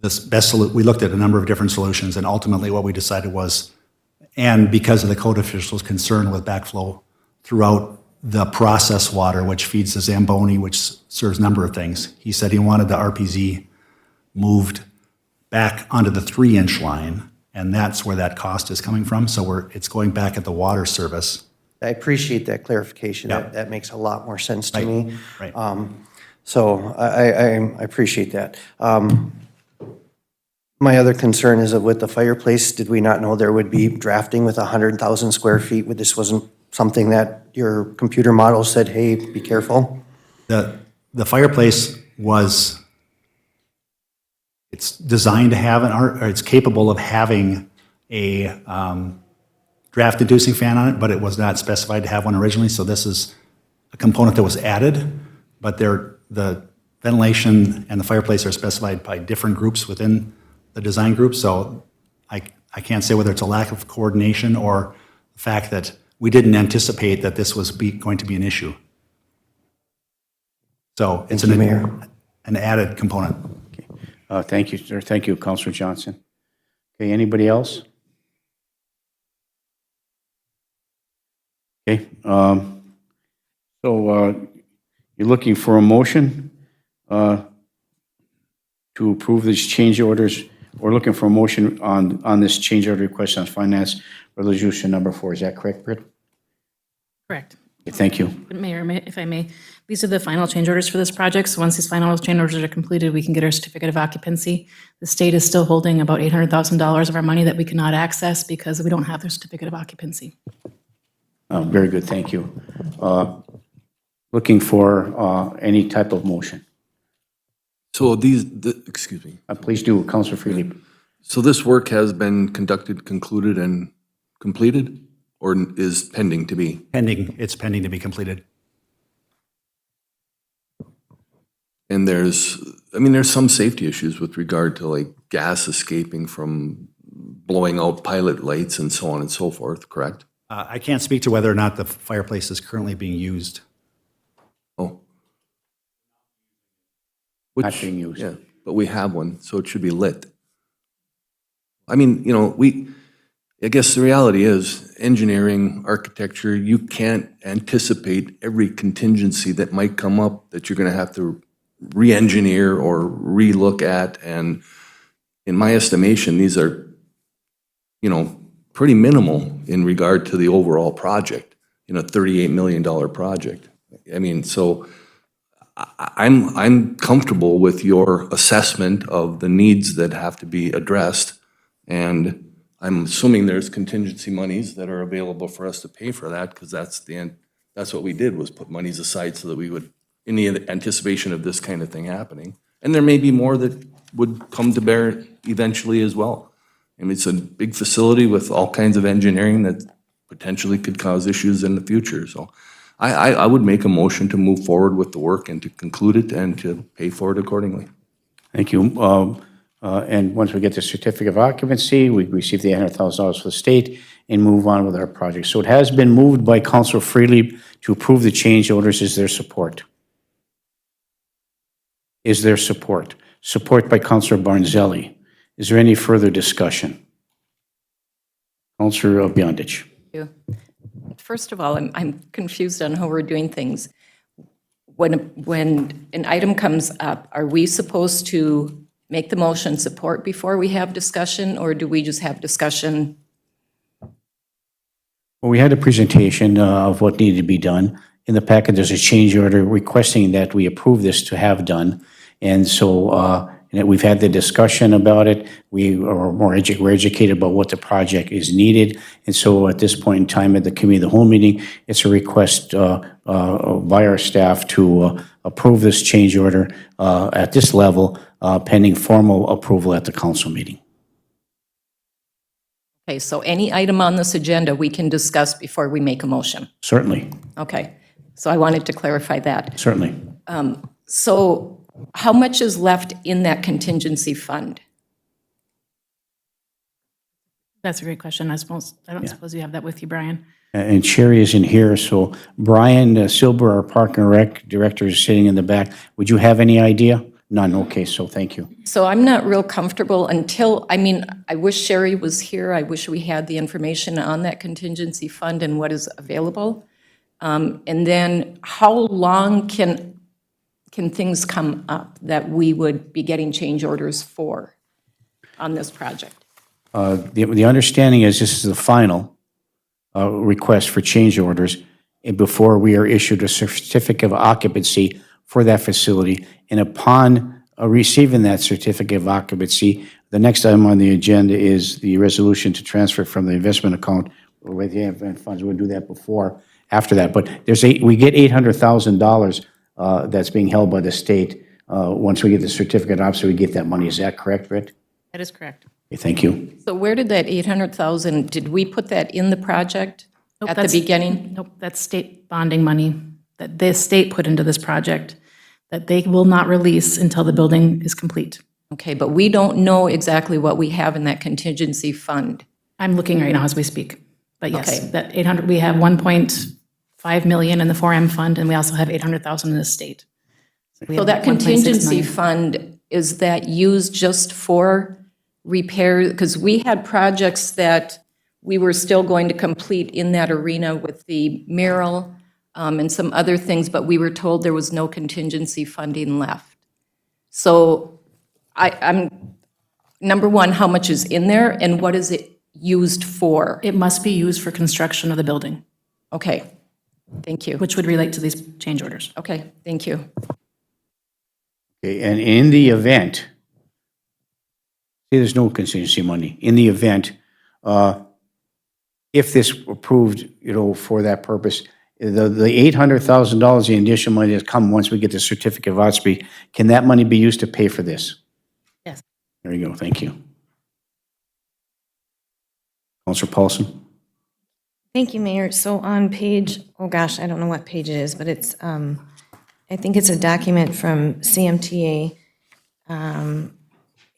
we looked at a number of different solutions, and ultimately what we decided was, and because of the code official's concern with backflow throughout the process water, which feeds the Zamboni, which serves a number of things, he said he wanted the RPZ moved back onto the 3-inch line, and that's where that cost is coming from. So it's going back at the water service. I appreciate that clarification. That makes a lot more sense to me. Right. So I appreciate that. My other concern is that with the fireplace, did we not know there would be drafting with 100,000 square feet? This wasn't something that your computer model said, hey, be careful? The fireplace it's designed to have it's capable of having a draft inducing fan on it, but it was not specified to have one originally. So this is a component that was added, but the ventilation and the fireplace are specified by different groups within the design group. So I can't say whether it's a lack of coordination or the fact that we didn't anticipate that this was going to be an issue. So it's an added component. Okay. Thank you, sir. Thank you, Councilor Johnson. Okay, anybody else? Okay. So you're looking for a motion to approve these change orders. We're looking for a motion on this change order request on finance resolution number 4. Is that correct, Britt? Correct. Okay, thank you. Mayor, if I may, these are the final change orders for this project. So once these final change orders are completed, we can get our certificate of occupancy. The state is still holding about $800,000 of our money that we cannot access because we don't have their certificate of occupancy. Very good, thank you. Looking for any type of motion. So excuse me. Please do, Councilor Freely. So this work has been conducted, concluded, and completed, or is pending to be? It's pending to be completed. And there's some safety issues with regard to like gas escaping from blowing out pilot lights and so on and so forth, correct? I can't speak to whether or not the fireplace is currently being used. Oh. Not being used. Yeah. but we have one, so it should be lit. I mean, you know, I guess the reality is, engineering, architecture, you can't anticipate every contingency that might come up that you're gonna have to re-engineer or re-look at, and in my estimation, these are, you know, pretty minimal in regard to the overall project, you know, $38 million project. I mean, so I'm comfortable with your assessment of the needs that have to be addressed, and I'm assuming there's contingency monies that are available for us to pay for that, because that's what we did, was put monies aside so that we would, in the anticipation of this kind of thing happening. And there may be more that would come to bear eventually as well. I mean, it's a big facility with all kinds of engineering that potentially could cause issues in the future. So I would make a motion to move forward with the work and to conclude it and to pay for it accordingly. Thank you. And once we get the certificate of occupancy, we receive the $800,000 for the state and move on with our project. So it has been moved by Councilor Freely to approve the change orders. Is there support? Is there support? Support by Councilor Barnzelli. Is there any further discussion? Councilor Beyondich. First of all, I'm confused on how we're doing things. When an item comes up, are we supposed to make the motion support before we have discussion, or do we just have discussion? Well, we had a presentation of what needed to be done. In the packet, there's a change order requesting that we approve this to have done. And so we've had the discussion about it. We're educated about what the project is needed. And so at this point in time at the committee of the whole meeting, it's a request by our staff to approve this change order at this level pending formal approval at the council meeting. Okay, so any item on this agenda we can discuss before we make a motion? Certainly, Okay, so I wanted to clarify that. certainly. So how much is left in that contingency fund? That's a great question. I don't suppose you have that with you, Brian. And Sherry is in here, so Brian Silber, our Park and Rec Director, is sitting in the back. Would you have any idea? None, okay, so thank you. So I'm not real comfortable until, I mean, I wish Sherry was here. I wish we had the information on that contingency fund and what is available. And then how long can things come up that we would be getting change orders for on this project? The understanding is this is the final request for change orders before we are issued a certificate of occupancy for that facility. And upon receiving that certificate of occupancy, the next item on the agenda is the resolution to transfer from the investment account or with the investment funds. We'll do that after that. But we get $800,000 that's being held by the state. Once we get the certificate of occupancy, we get that money. Is that correct, Britt? That is correct. Okay, thank you. So where did that 800,000, did we put that in the project Nope, at the that's- beginning? Nope, that's state bonding money that the state put into this project that they will not release until the building is complete. Okay, but we don't know exactly what we have in that contingency fund. I'm looking right now as we speak. But yes, Okay. that 800, we have 1.5 million in the 4M fund, and we also have 800,000 in the state. We So have that 1.6 contingency million. fund, is that used just for repair? Because we had projects that we were still going to complete in that arena with the mural and some other things, but we were told there was no contingency funding left. So I'm, number one, how much is in there and what is it used for? It must be used for construction of the building, Okay, thank you. which would relate to these change orders. Okay, thank you. Okay, and in the event, there's no contingency money. In the event, if this approved, for that purpose, the $800,000, the additional money that's come once we get the certificate of occupancy, can that money be used to pay for this? Yes. There you go, thank you. Councilor Paulson? Thank you, Mayor. So on page, oh gosh, I don't know what page it is, but it's, I think it's a document from CMTA.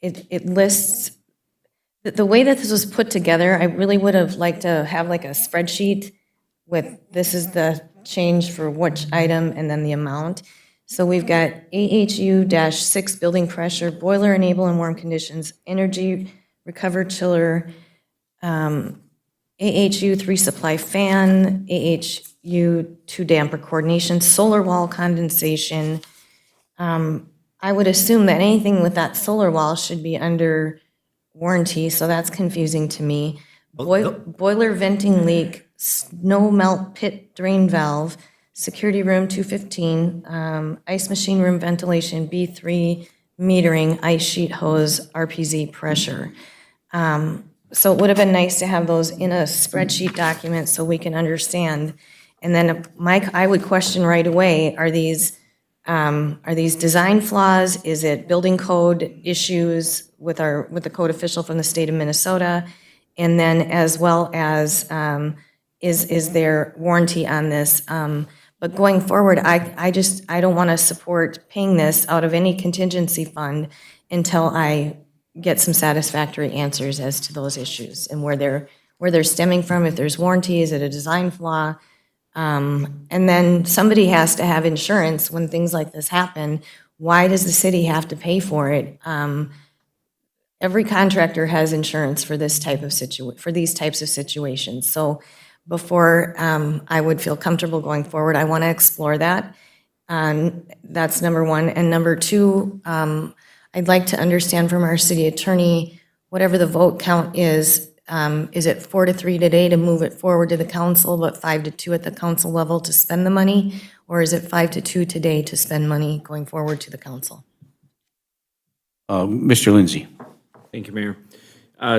It lists, the way that this was put together, I really would have liked to have like a spreadsheet with, this is the change for which item and then the amount. So we've got AHU-6 building pressure, boiler enable and warm conditions, energy recovered chiller, AHU-3 supply fan, AHU-2 damper coordination, solar wall condensation. I would assume that anything with that solar wall should be under warranty, so that's confusing to me. Boiler venting leak, snow melt pit drain valve, security room 215, ice machine room ventilation, B3 metering, ice sheet hose, RPZ pressure. So it would have been nice to have those in a spreadsheet document so we can understand. And then, Mike, I would question right away, are these design flaws? Is it building code issues with the code official from the state of Minnesota? And then as well as, is there warranty on this? But going forward, I don't want to support paying this out of any contingency fund until I get some satisfactory answers as to those issues and where they're stemming from, if there's warranty, is it a design flaw? And then somebody has to have insurance when things like this happen. Why does the city have to pay for it? Every contractor has insurance for these types of situations. So before I would feel comfortable going forward, I want to explore that. That's number one. And number two, I'd like to understand from our city attorney, whatever the vote count is it 4-3 today to move it forward to the council, but 5-2 at the council level to spend the money? Or is it 5-2 today to spend money going forward to the council? Mr. Lindsay. Thank you, Mayor.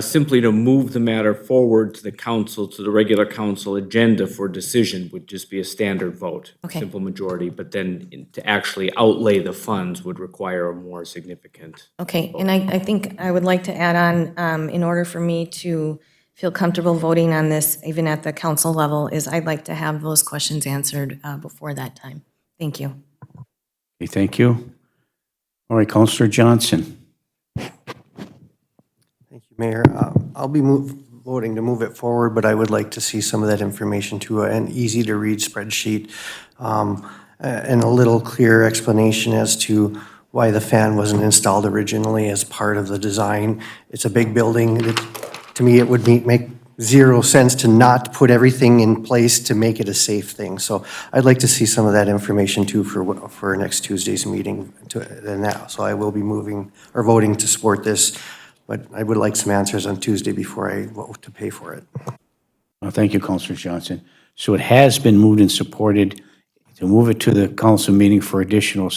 Simply to move the matter forward to the council, to the regular council agenda for decision would just be a standard vote. Okay. Simple majority, but then to actually outlay the funds would require a more significant. Okay, and I think I would like to add on, in order for me to feel comfortable voting on this, even at the council level, is I'd like to have those questions answered before that time. Thank you. Okay, thank you. All right, Councilor Johnson. Thank you, Mayor. I'll be voting to move it forward, but I would like to see some of that information to an easy-to-read spreadsheet and a little clearer explanation as to why the fan wasn't installed originally as part of the design. It's a big building. To me, it would make zero sense to not put everything in place to make it a safe thing. So I'd like to see some of that information too for next Tuesday's meeting. So I will be voting to support this. But I would like some answers on Tuesday before I vote to pay for it. Well, thank you, Councilor Johnson. So it has been moved and supported to move it to the council meeting for additional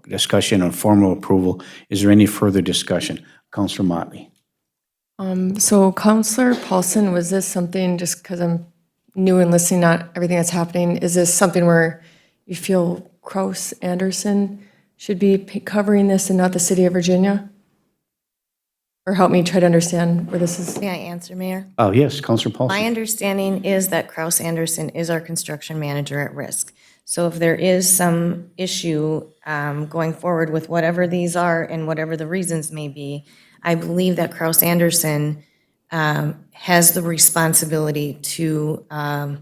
discussion on formal approval. Is there any further discussion? Councilor Motley. So Counselor Paulson, was this something, just because I'm new and listening to everything that's happening, is this something where you feel Kraus Anderson should be covering this and not the city of Virginia? Or help me try to understand where this is. May I answer, Mayor? Oh, yes, Councilor Paulson. My understanding is that Kraus Anderson is our construction manager at risk. So if there is some issue going forward with whatever these are and whatever the reasons may be, I believe that Kraus Anderson has the responsibility to, I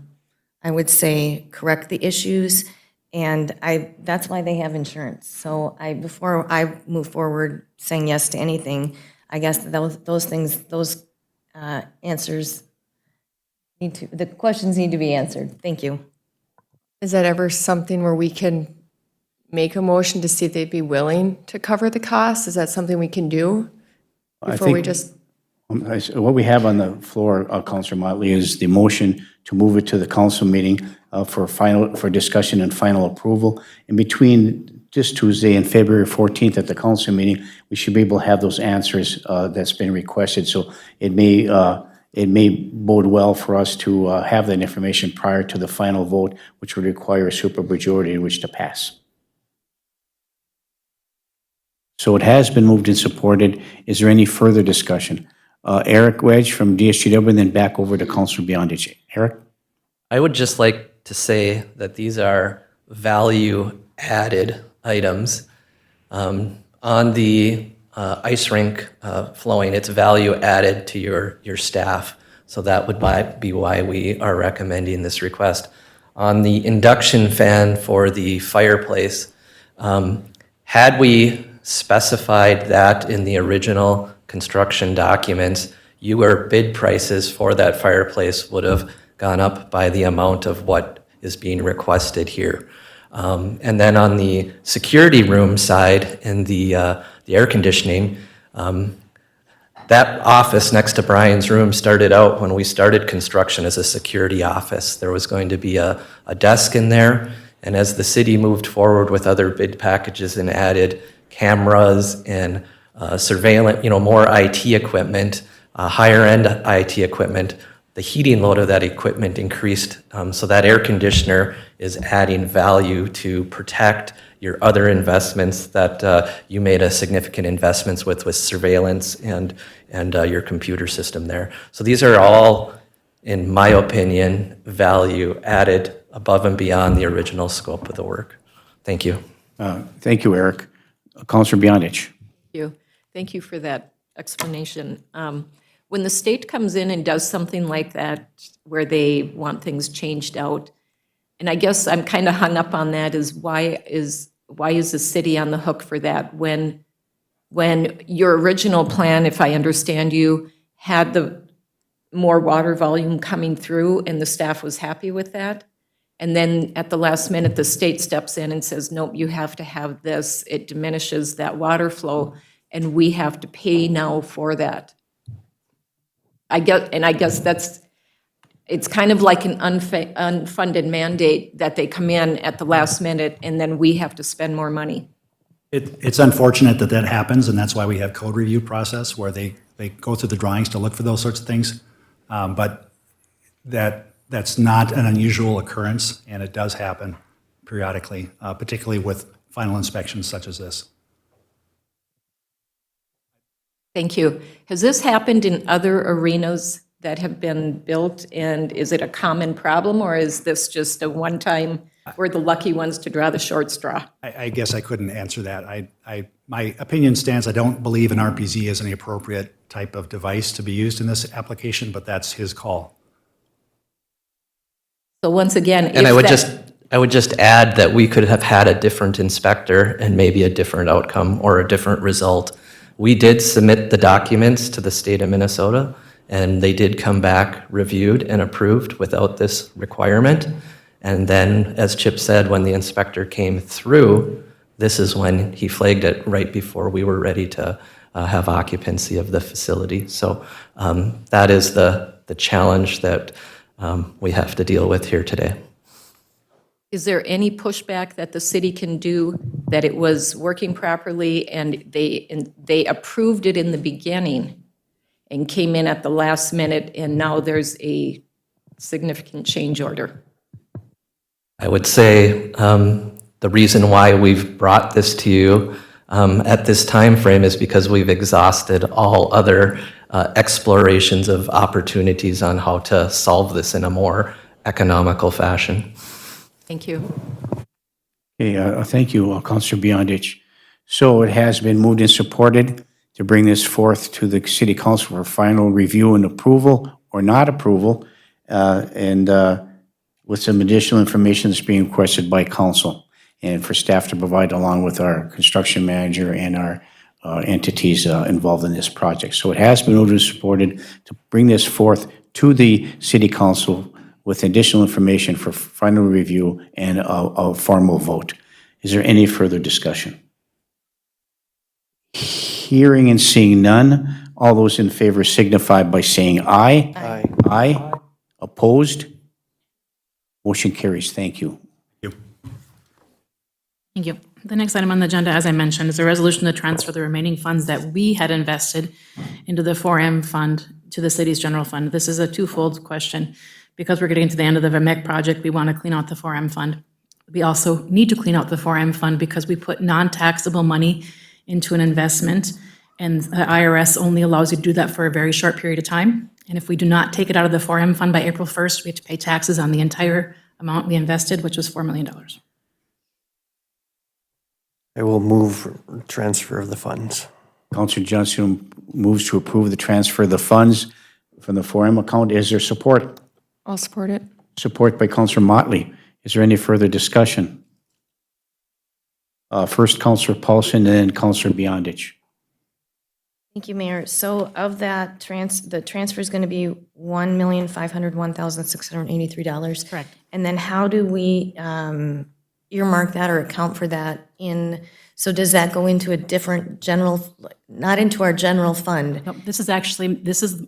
would say, correct the issues. And that's why they have insurance. So before I move forward saying yes to anything, I guess those answers the questions need to be answered. Thank you. Is that ever something where we can make a motion to see if they'd be willing to cover the cost? Is that something we can do before we just? What we have on the floor, Councilor Motley, is the motion to move it to the council meeting for discussion and final approval. In between this Tuesday and February 14th at the council meeting, we should be able to have those answers that's been requested. So it may bode well for us to have that information prior to the final vote, which would require a supermajority in which to pass. So it has been moved and supported. Is there any further discussion? Eric Wedge from DSGW, and then back over to Councilor Beyondich. Eric? I would just like to say that these are value-added items. On the ice rink flowing, it's value added to your staff. So that would be why we are recommending this request. On the induction fan for the fireplace, Had we specified that in the original construction documents, your bid prices for that fireplace would have gone up by the amount of what is being requested here. And then on the security room side in the air conditioning, that office next to Brian's room started out when we started construction as a security office. There was going to be a desk in there, and as the city moved forward with other bid packages and added cameras and surveillance, more IT equipment, higher-end IT equipment, the heating load of that equipment increased. So that air conditioner is adding value to protect your other investments that you made a significant investments with surveillance and your computer system there. So these are all, in my opinion, value added above and beyond the original scope of the work. Thank you. Thank you, Eric. Councilor Beyondich. Thank you for that explanation. When the state comes in and does something like that, where they want things changed out, and I guess I'm kind of hung up on that, is why is the city on the hook for that when your original plan, if I understand you, had the more water volume coming through and the staff was happy with that? And then at the last minute, the state steps in and says, nope, you have to have this. It diminishes that water flow, and we have to pay now for that. I guess it's kind of like an unfunded mandate that they come in at the last minute and then we have to spend more money. It's unfortunate that happens, and that's why we have code review process where they go through the drawings to look for those sorts of things. But that's not an unusual occurrence, and it does happen periodically, particularly with final inspections such as this. Thank you. Has this happened in other arenas that have been built, and is it a common problem, or is this just a one-time, we're the lucky ones to draw the short straw? I guess I couldn't answer that. My opinion stands, I don't believe an RPZ is any appropriate type of device to be used in this application, but that's his call. So once again, And I would just add that we could have had a different inspector and maybe a different outcome or a different result. We did submit the documents to the state of Minnesota, and they did come back reviewed and approved without this requirement. And then, as Chip said, when the inspector came through, this is when he flagged it right before we were ready to have occupancy of the facility. So that is the challenge that we have to deal with here today. is there any pushback that the city can do that it was working properly and they approved it in the beginning and came in at the last minute and now there's a significant change order? I would say the reason why we've brought this to you at this time frame is because we've exhausted all other explorations of opportunities on how to solve this in a more economical fashion. Thank you. Okay, thank you, Councilor Beyondich. So it has been moved and supported to bring this forth to the City Council for final review and approval or not approval, and with some additional information that's being requested by council, and for staff to provide along with our construction manager and our entities involved in this project. So it has been moved and supported to bring this forth to the City Council with additional information for final review and a formal vote. Is there any further discussion? Hearing and seeing none, all those in favor signify by saying aye. Aye. Aye. Opposed? Motion carries. Thank you. Thank you. The next item on the agenda, as I mentioned, is a resolution to transfer the remaining funds that we had invested into the 4M fund to the city's general fund. This is a twofold question. Because we're getting to the end of the VMEC project, we want to clean out the 4M fund. We also need to clean out the 4M fund because we put non-taxable money into an investment, and the IRS only allows you to do that for a very short period of time. And if we do not take it out of the 4M fund by April 1st, we have to pay taxes on the entire amount we invested, which was $4 million. I will move transfer of the funds. Councilor Johnson moves to approve the transfer of the funds from the 4M account. Is there support? I'll support it. Support by Councilor Motley. Is there any further discussion? First Counselor Paulson, and then Counselor Beyondich. Thank you, Mayor. So of that, the transfer is going to be $1,501,683. Correct. And then how do we earmark that or account for that in, so does that go into a different general, not into our general fund? Nope, this is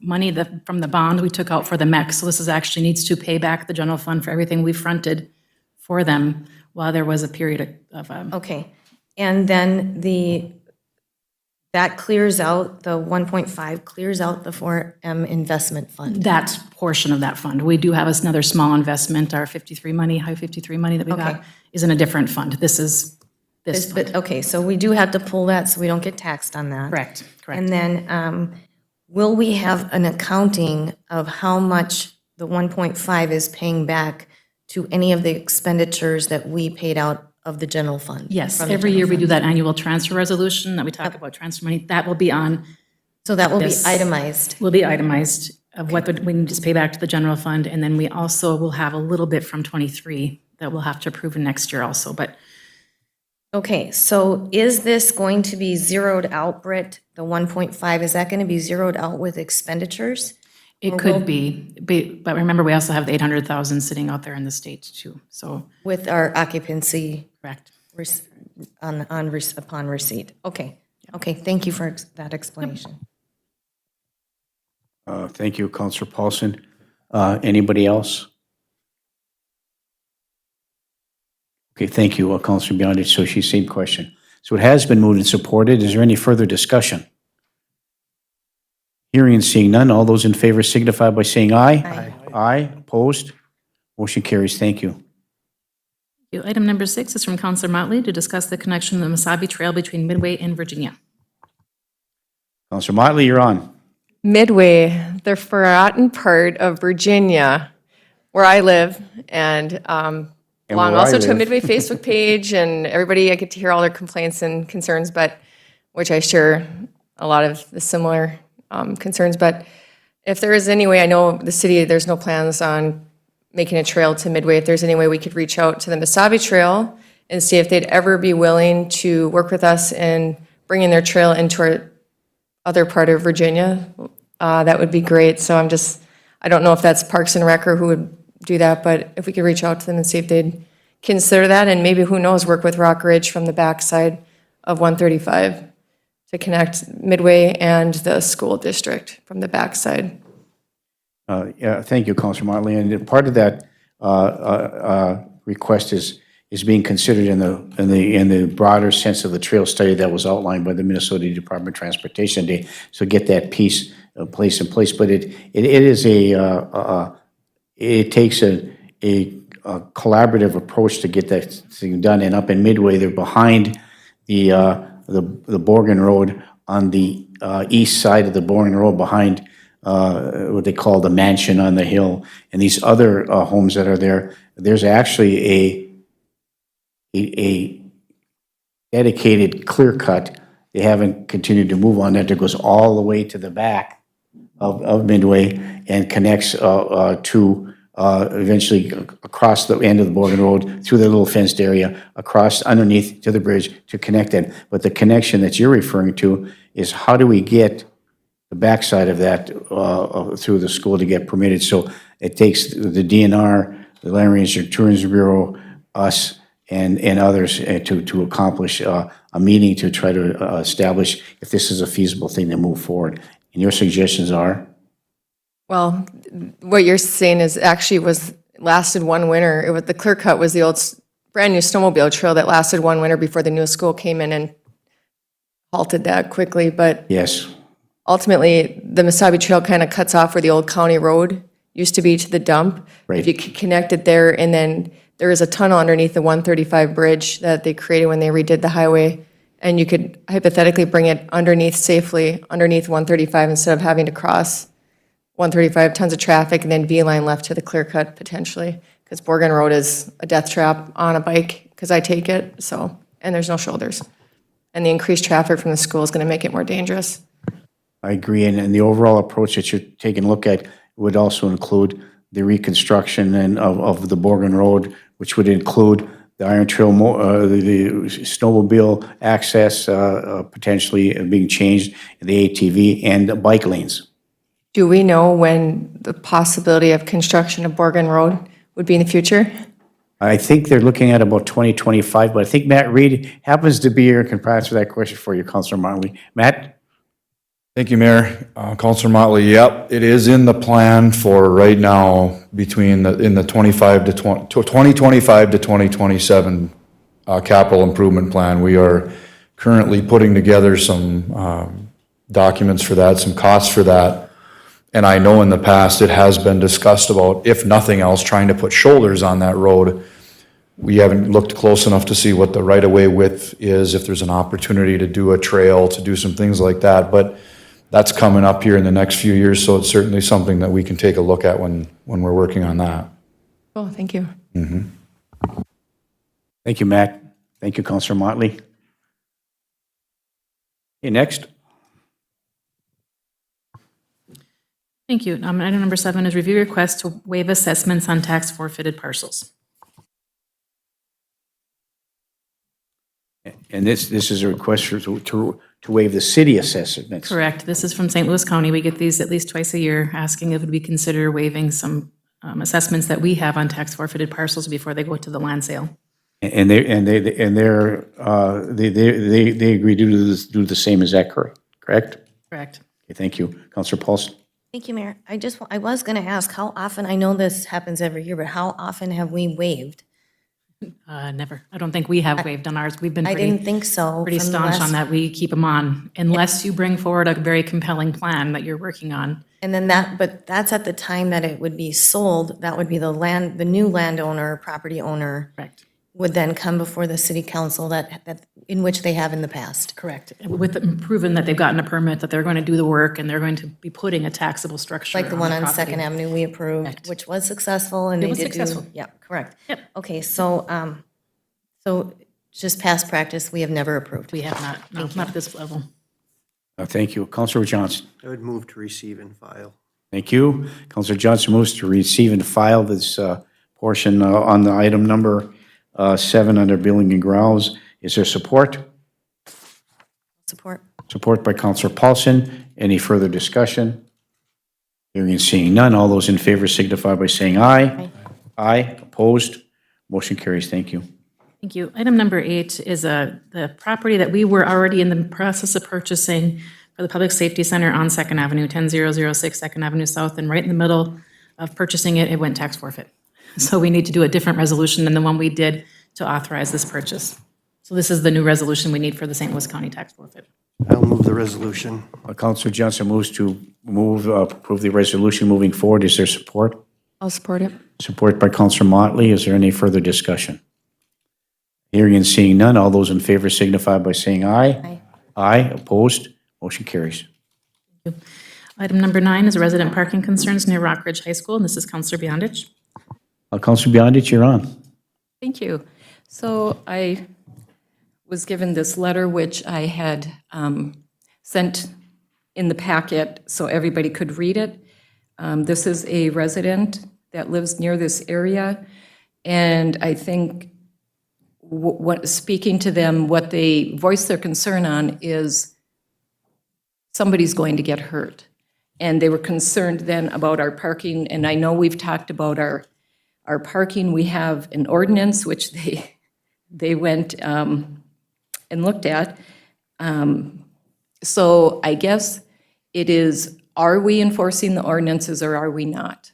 money that, from the bond we took out for the MEC. So this is actually needs to pay back the general fund for everything we fronted for them while there was a period of. Okay. And then that clears out, the 1.5 clears out the 4M investment fund. That portion of that fund. We do have another small investment, our 53 money, High 53 money that we got Okay. is in a different fund. This is this fund. But, okay, so we do have to pull that so we don't get taxed on that. Correct, correct. And then, will we have an accounting of how much the 1.5 is paying back to any of the expenditures that we paid out of the general fund? Yes, from the every general year we fund? do that annual transfer resolution that we talk about transfer money. That will be on. So that will be this- itemized. Will be itemized of what we need to pay back to the general fund. And then we also will have a little bit from 23 that we'll have to approve in next year also. But Okay, so is this going to be zeroed out, Britt, the 1.5? Is that going to be zeroed out with expenditures? it Or could will- be, but remember, we also have the 800,000 sitting out there in the state too. So, With our occupancy correct. upon receipt? Okay, okay, thank you for that explanation. Thank you, Counselor Paulson. Anybody else? Okay, thank you, Counselor Beyondich. So she's same question. So it has been moved and supported. Is there any further discussion? Hearing and seeing none, all those in favor signify by saying aye. Aye. Aye, opposed? Motion carries. Thank you. Item number 6 is from Counselor Motley to discuss the connection of the Mesabi Trail between Midway and Virginia. Counselor Motley, you're on. Midway, the forgotten part of Virginia, where I live, and belong where I also to a live. Midway Facebook page, and everybody, I get to hear all their complaints and concerns, but, which I share a lot of the similar concerns, but if there is any way, I know the city, there's no plans on making a trail to Midway. If there's any way we could reach out to the Mesabi Trail and see if they'd ever be willing to work with us in bringing their trail into our other part of Virginia, that would be great. So I don't know if that's Parks and Rec or who would do that, but if we could reach out to them and see if they'd consider that, and maybe, who knows, work with Rock Ridge from the backside of 135 to connect Midway and the school district from the backside. Yeah, thank you, Counselor Motley. And part of that request is being considered in the broader sense of the trail study that was outlined by the Minnesota Department of Transportation today. So get that piece place in place. But it is it takes a collaborative approach to get that thing done. And up in Midway, they're behind the Borgen Road on the east side of the Borgen Road, behind what they call the mansion on the hill, and these other homes that are there. There's actually a dedicated clear cut. They haven't continued to move on that goes all the way to the back of Midway and connects to eventually across the end of the Borgen Road, through the little fenced area, across underneath to the bridge to connect it. But the connection that you're referring to is how do we get the backside of that through the school to get permitted? So it takes the DNR, the Land Ranger Tourism Bureau, us, and others to accomplish a meeting to try to establish if this is a feasible thing to move forward. And your suggestions are? Well, what you're saying is actually lasted one winter. The clear cut was the old, brand new snowmobile trail that lasted one winter before the new school came in and halted that quickly. But Yes. ultimately, the Mesabi Trail kind of cuts off where the old county road used to be to the dump. Right. If you could connect it there, and then there is a tunnel underneath the 135 bridge that they created when they redid the highway, and you could hypothetically bring it underneath safely, underneath 135, instead of having to cross 135, tons of traffic, and then V-line left to the clear cut potentially, because Borgen Road is a death trap on a bike, because I take it, so, and there's no shoulders. And the increased traffic from the school is going to make it more dangerous. I agree, and the overall approach that you're taking a look at would also include the reconstruction of the Borgen Road, which would include the Iron Trail, the snowmobile access potentially being changed, the ATV, and the bike lanes. Do we know when the possibility of construction of Borgen Road would be in the future? I think they're looking at about 2025, but I think Matt Reed happens to be here and can answer that question for you, Councilor Motley. Matt? Thank you, Mayor. Counselor Motley, yep, it is in the plan for right now between in the 2025 to 2027 capital improvement plan. We are currently putting together some documents for that, some costs for that. And I know in the past it has been discussed about, if nothing else, trying to put shoulders on that road. We haven't looked close enough to see what the right-of-way width is, if there's an opportunity to do a trail, to do some things like that. But that's coming up here in the next few years, so it's certainly something that we can take a look at when we're working on that. Oh, thank you. Thank you, Matt. Thank you, Councilor Motley. Okay, next. Thank you. Item number 7 is review request to waive assessments on tax forfeited parcels. And this is a request to waive the city assessments. Correct. This is from St. Louis County. We get these at least twice a year, asking if it would be considered waiving some assessments that we have on tax forfeited parcels before they go to the land sale. And they agree to do the same. Is that correct? Correct. Okay, thank you. Councilor Paulson? Thank you, Mayor. I was going to ask how often, I know this happens every year, but how often have we waived? Never. I don't think we have waived on ours. We've been I pretty didn't think so. pretty from the staunch last- on that. We keep them on unless you bring forward a very compelling plan that you're working on. And then but that's at the time that it would be sold, that would be the new landowner, property owner. Correct. Would then come before the city council in which they have in the past. Correct. With proven that they've gotten a permit, that they're going to do the work and they're going to be putting a taxable structure Like the one on property. Second Avenue we approved, which was successful and It they was did do. successful. Yeah, correct. Yep. Okay, so just past practice, we have never approved. We have not, no, not at this level. Thank you. Councilor Johnson? I would move to receive and file. Thank you. Councilor Johnson moves to receive and file this portion on the item number 7 under Building and Grounds. Is there support? Support. Support by Councilor Paulson. Any further discussion? Hearing and seeing none. All those in favor signify by saying aye. Aye. Opposed? Motion carries. Thank you. Thank you. Item number 8 is the property that we were already in the process of purchasing for the Public Safety Center on Second Avenue, 10006 Second Avenue South, and right in the middle of purchasing it, it went tax forfeit. So we need to do a different resolution than the one we did to authorize this purchase. So this is the new resolution we need for the St. Louis County tax forfeit. I'll move the resolution. Councilor Johnson moves to approve the resolution moving forward. Is there support? I'll support it. Support by Councilor Motley. Is there any further discussion? Hearing and seeing none. All those in favor signify by saying aye. Aye. Aye. Opposed? Motion carries. Item number 9 is resident parking concerns near Rock Ridge High School, and this is Counselor Beyondich. Councilor Beyondich, you're on. Thank you. So I was given this letter, which I had sent in the packet so everybody could read it. This is a resident that lives near this area, and I think speaking to them, what they voice their concern on is somebody's going to get hurt. And they were concerned then about our parking, and I know we've talked about our parking. We have an ordinance which they went and looked at. So I guess it is, are we enforcing the ordinances or are we not?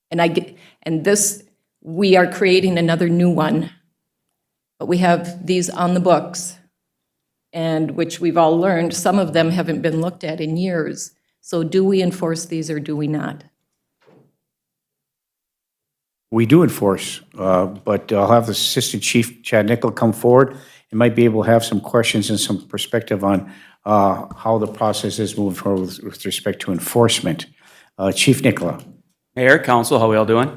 And this, we are creating another new one, but we have these on the books, and which we've all learned, some of them haven't been looked at in years. So do we enforce these or do we not? We do enforce, but I'll have the Assistant Chief Chad Nicola come forward and might be able to have some questions and some perspective on how the process is moving forward with respect to enforcement. Chief Nicola. Mayor, council, how we all doing?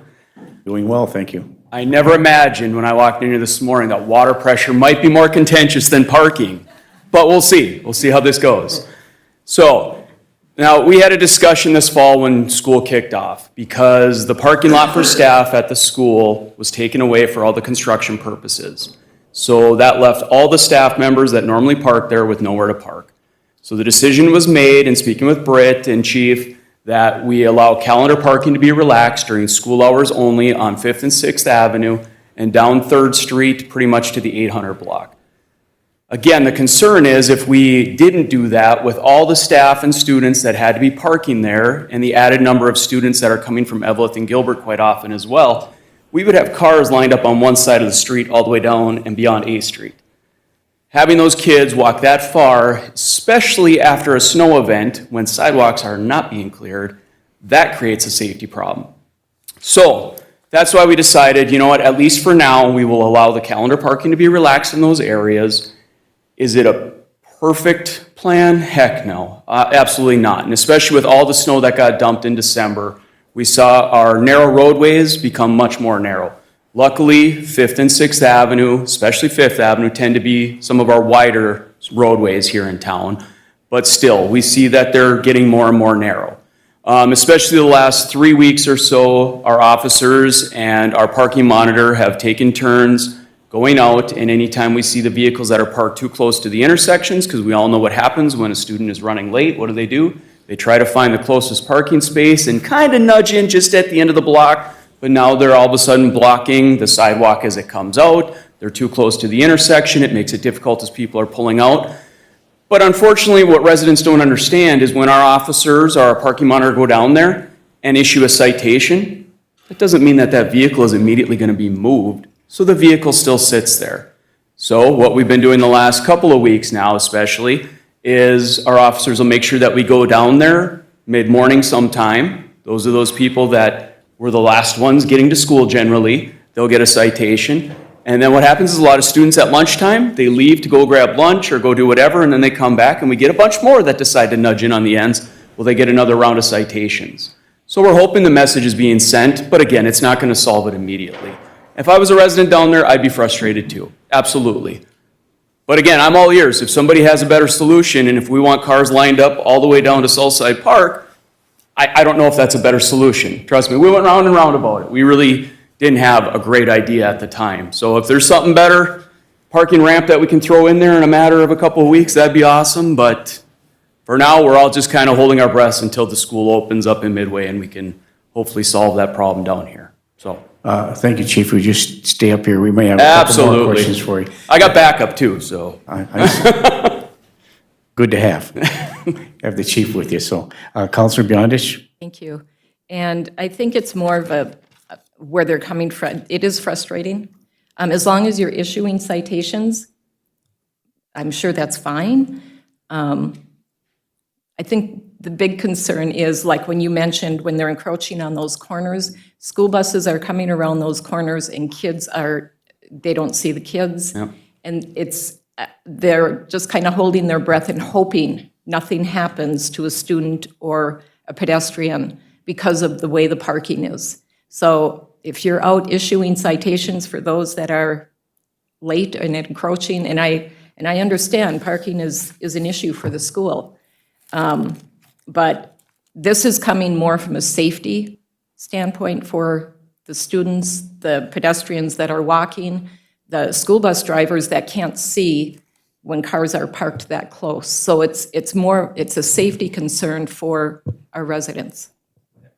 Doing well, thank you. I never imagined when I walked in here this morning that water pressure might be more contentious than parking, but we'll see. We'll see how this goes. So, Now, we had a discussion this fall when school kicked off because the parking lot for staff at the school was taken away for all the construction purposes. So that left all the staff members that normally park there with nowhere to park. So the decision was made, in speaking with Britt and Chief, that we allow calendar parking to be relaxed during school hours only on 5th and 6th Avenue and down 3rd Street pretty much to the 800 block. Again, the concern is if we didn't do that with all the staff and students that had to be parking there and the added number of students that are coming from Evelyn and Gilbert quite often as well, we would have cars lined up on one side of the street all the way down and beyond A Street. Having those kids walk that far, especially after a snow event when sidewalks are not being cleared, that creates a safety problem. So that's why we decided, you know what, at least for now, we will allow the calendar parking to be relaxed in those areas. Is it a perfect plan? Heck no, absolutely not. And especially with all the snow that got dumped in December, we saw our narrow roadways become much more narrow. Luckily, 5th and 6th Avenue, especially 5th Avenue, tend to be some of our wider roadways here in town. But still, we see that they're getting more and more narrow. Especially the last 3 weeks or so, our officers and our parking monitor have taken turns going out, and anytime we see the vehicles that are parked too close to the intersections, because we all know what happens when a student is running late, what do? They try to find the closest parking space and kind of nudge in just at the end of the block, but now they're all of a sudden blocking the sidewalk as it comes out. They're too close to the intersection. It makes it difficult as people are pulling out. But unfortunately, what residents don't understand is when our officers or our parking monitor go down there and issue a citation, it doesn't mean that that vehicle is immediately going to be moved. So the vehicle still sits there. So what we've been doing the last couple of weeks now especially is our officers will make sure that we go down there mid-morning sometime. Those are those people that were the last ones getting to school generally. They'll get a citation. And then what happens is a lot of students at lunchtime, they leave to go grab lunch or go do whatever, and then they come back and we get a bunch more that decide to nudge in on the ends. Well, they get another round of citations. So we're hoping the message is being sent, but again, it's not going to solve it immediately. If I was a resident down there, I'd be frustrated too, absolutely. But again, I'm all ears. If somebody has a better solution, and if we want cars lined up all the way down to Southside Park, I don't know if that's a better solution. Trust me, we went round and round about it. We really didn't have a great idea at the time. So if there's something better, parking ramp that we can throw in there in a matter of a couple of weeks, that'd be awesome. But for now, we're all just kind of holding our breaths until the school opens up in Midway and we can hopefully solve that problem down here. So. Thank you, Chief. We just stay up here. We may have a couple more Absolutely. questions for you. I got backup too, so. Good to have the chief with you. So, Counselor Beyondich? Thank you. And I think it's more of where they're coming from. It is frustrating. As long as you're issuing citations, I'm sure that's fine. I think the big concern is, like when you mentioned, when they're encroaching on those corners, school buses are coming around those corners and they don't see the kids. Yep. And they're just kind of holding their breath and hoping nothing happens to a student or a pedestrian because of the way the parking is. So if you're out issuing citations for those that are late and encroaching, and I understand parking is an issue for the school, but this is coming more from a safety standpoint for the students, the pedestrians that are walking, the school bus drivers that can't see when cars are parked that close. So it's a safety concern for our residents.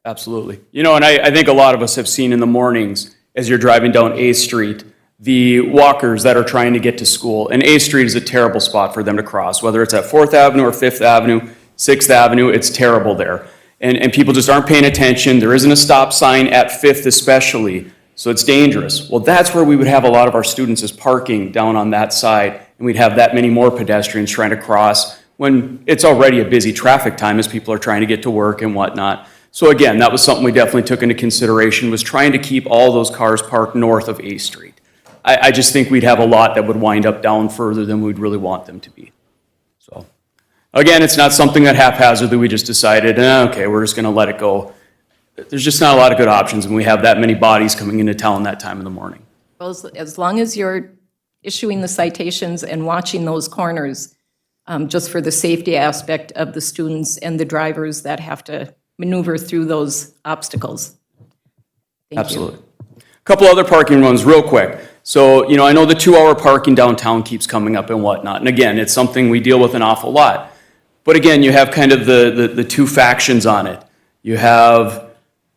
Absolutely. You know, and I think a lot of us have seen in the mornings as you're driving down A Street, the walkers that are trying to get to school. And A Street is a terrible spot for them to cross, whether it's at 4th Avenue or 5th Avenue, 6th Avenue, it's terrible there. And people just aren't paying attention. There isn't a stop sign at 5th especially, so it's dangerous. Well, that's where we would have a lot of our students is parking down on that side, and we'd have that many more pedestrians trying to cross when it's already a busy traffic time as people are trying to get to work and whatnot. So again, that was something we definitely took into consideration, was trying to keep all those cars parked north of A Street. I just think we'd have a lot that would wind up down further than we'd really want them to be. So again, it's not something that haphazardly we just decided, okay, we're just going to let it go. There's just not a lot of good options when we have that many bodies coming into town that time in the morning. Well, as long as you're issuing the citations and watching those corners, just for the safety aspect of the students and the drivers that have to maneuver through those obstacles. Thank you. Absolutely. A couple other parking ones real quick. So, I know the 2-hour parking downtown keeps coming up and whatnot. And again, it's something we deal with an awful lot. But again, you have kind of the two factions on it. You have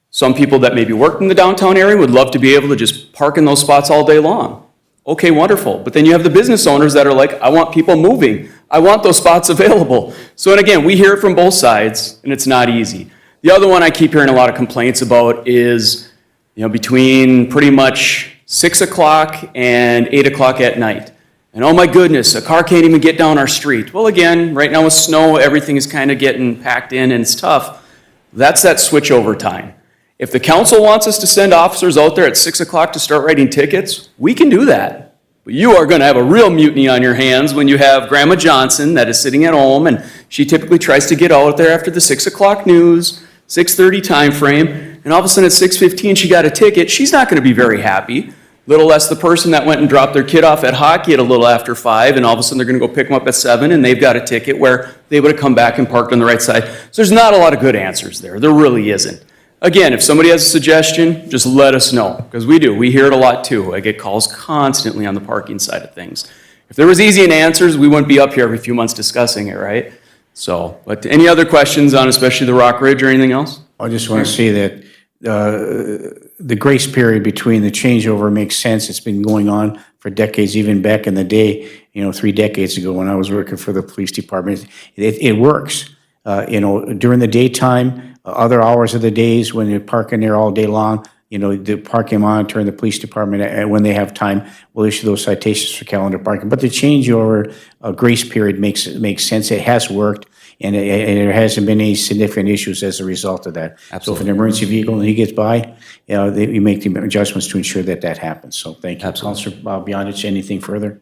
some people that maybe work in the downtown area would love to be able to just park in those spots all day long. Okay, wonderful. But then you have the business owners that are like, I want people moving. I want those spots available. So, and again, we hear it from both sides, and it's not easy. The other one I keep hearing a lot of complaints about is, between pretty much 6 o'clock and 8 o'clock at night. And oh my goodness, a car can't even get down our street. Well, again, right now with snow, everything is kind of getting packed in and it's tough. That's that switchover time. If the council wants us to send officers out there at 6 o'clock to start writing tickets, we can do that. But you are going to have a real mutiny on your hands when you have Grandma Johnson that is sitting at home and she typically tries to get out there after the 6 o'clock news, 6:30 time frame, and all of a sudden at 6:15 she got a ticket. She's not going to be very happy. Little less the person that went and dropped their kid off at hockey at a little after 5, and all of a sudden they're going to go pick them up at 7, and they've got a ticket where they would have come back and parked on the right side. So there's not a lot of good answers there. There really isn't. Again, if somebody has a suggestion, just let us know, because we do. We hear it a lot too. I get calls constantly on the parking side of things. If there was easy answers, we wouldn't be up here every few months discussing it, right? So, but any other questions on especially the Rock Ridge or anything else? I just want to say that the grace period between the changeover makes sense. It's been going on for decades, even back in the day, 3 decades ago when I was working for the police department. It works. During the daytime, other hours of the days when you're parking there all day long, the parking monitor and the police department, when they have time, will issue those citations for calendar parking. But the changeover grace period makes sense. It has worked. And there hasn't been any significant issues as a result of that. Absolutely. So if an emergency vehicle and he gets by, we make the adjustments to ensure that happens. So thank you. Councilor Beyondich, anything further?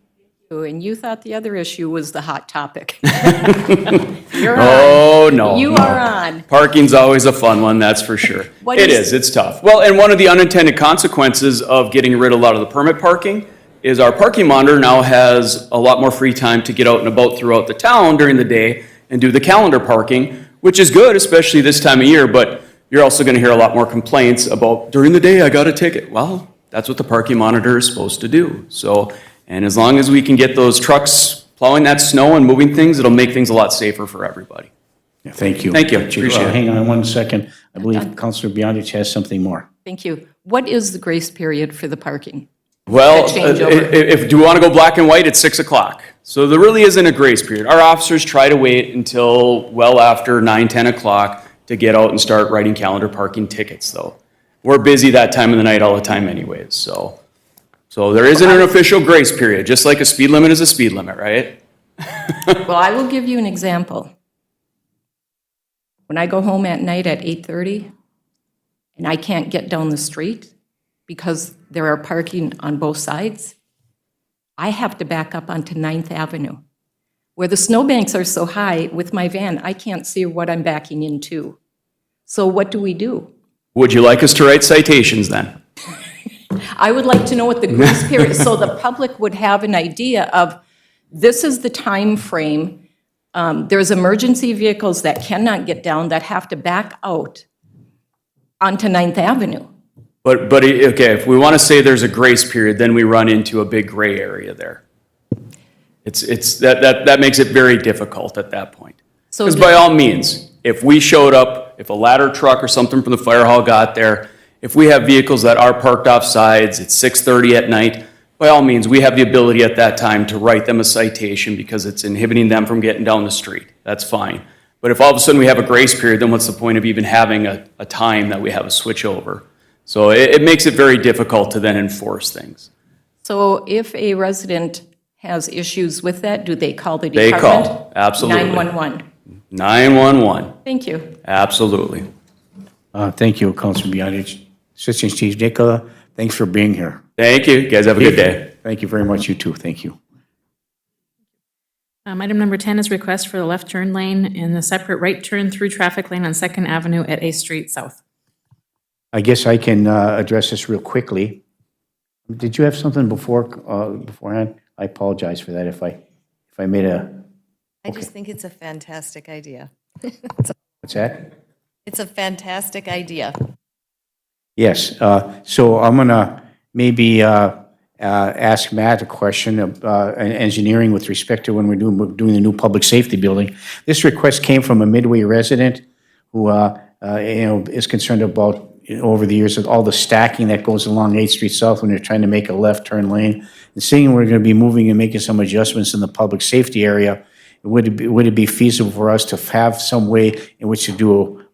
And you thought the other issue was the hot topic. You're Oh, on. no. You no. are on. Parking's always a fun one, that's for sure. What It is- is, it's tough. Well, and one of the unintended consequences of getting rid of a lot of the permit parking is our parking monitor now has a lot more free time to get out and about throughout the town during the day and do the calendar parking, which is good, especially this time of year, but you're also going to hear a lot more complaints about, during the day, I got a ticket. Well, that's what the parking monitor is supposed to do. So, and as long as we can get those trucks plowing that snow and moving things, it'll make things a lot safer for everybody. Yeah, thank you. Thank you. Appreciate it. Hang on 1 second. I believe Councilor Beyondich has something more. Thank you. What is the grace period for the parking? Well, That changeover. if do you want to go black and white, it's 6 o'clock. So there really isn't a grace period. Our officers try to wait until well after 9, 10 o'clock to get out and start writing calendar parking tickets, though. We're busy that time of the night all the time anyways, so there isn't an official grace period, just like a speed limit is a speed limit, right? Well, I will give you an example. When I go home at night at 8:30 and I can't get down the street because there are parking on both sides, I have to back up onto 9th Avenue. Where the snowbanks are so high, with my van, I can't see what I'm backing into. So what do we do? Would you like us to write citations then? I would like to know what the grace period, so the public would have an idea of, this is the time frame. There's emergency vehicles that cannot get down, that have to back out onto 9th Avenue. But okay, if we want to say there's a grace period, then we run into a big gray area there. That makes it very difficult at that point. So Because by all means, if we showed up, if a ladder truck or something from the fire hall got there, if we have vehicles that are parked off sides at 6:30 at night, by all means, we have the ability at that time to write them a citation because it's inhibiting them from getting down the street. That's fine. But if all of a sudden we have a grace period, then what's the point of even having a time that we have a switch over? So it makes it very difficult to then enforce things. So if a resident has issues with that, do they call the They department? call, absolutely. 911. 911, Thank you. absolutely. Thank you, Councilor Beyondich. Assistant Chief Nicola, thanks for being here. Thank you. You guys have a good day. Thank you very much. You too. Thank you. Item number 10 is request for the left turn lane in the separate right turn through traffic lane on 2nd Avenue at 8th Street South. I guess I can address this real quickly. Did you have something beforehand? I apologize for that if I made a I just think it's a fantastic idea. What's that? It's a fantastic idea. Yes, so I'm gonna maybe ask Matt a question of engineering with respect to when we're doing the new public safety building. This request came from a Midway resident who, is concerned about, over the years, of all the stacking that goes along 8th Street South when they're trying to make a left turn lane. And seeing we're gonna be moving and making some adjustments in the public safety area, would it be feasible for us to have some way in which to do,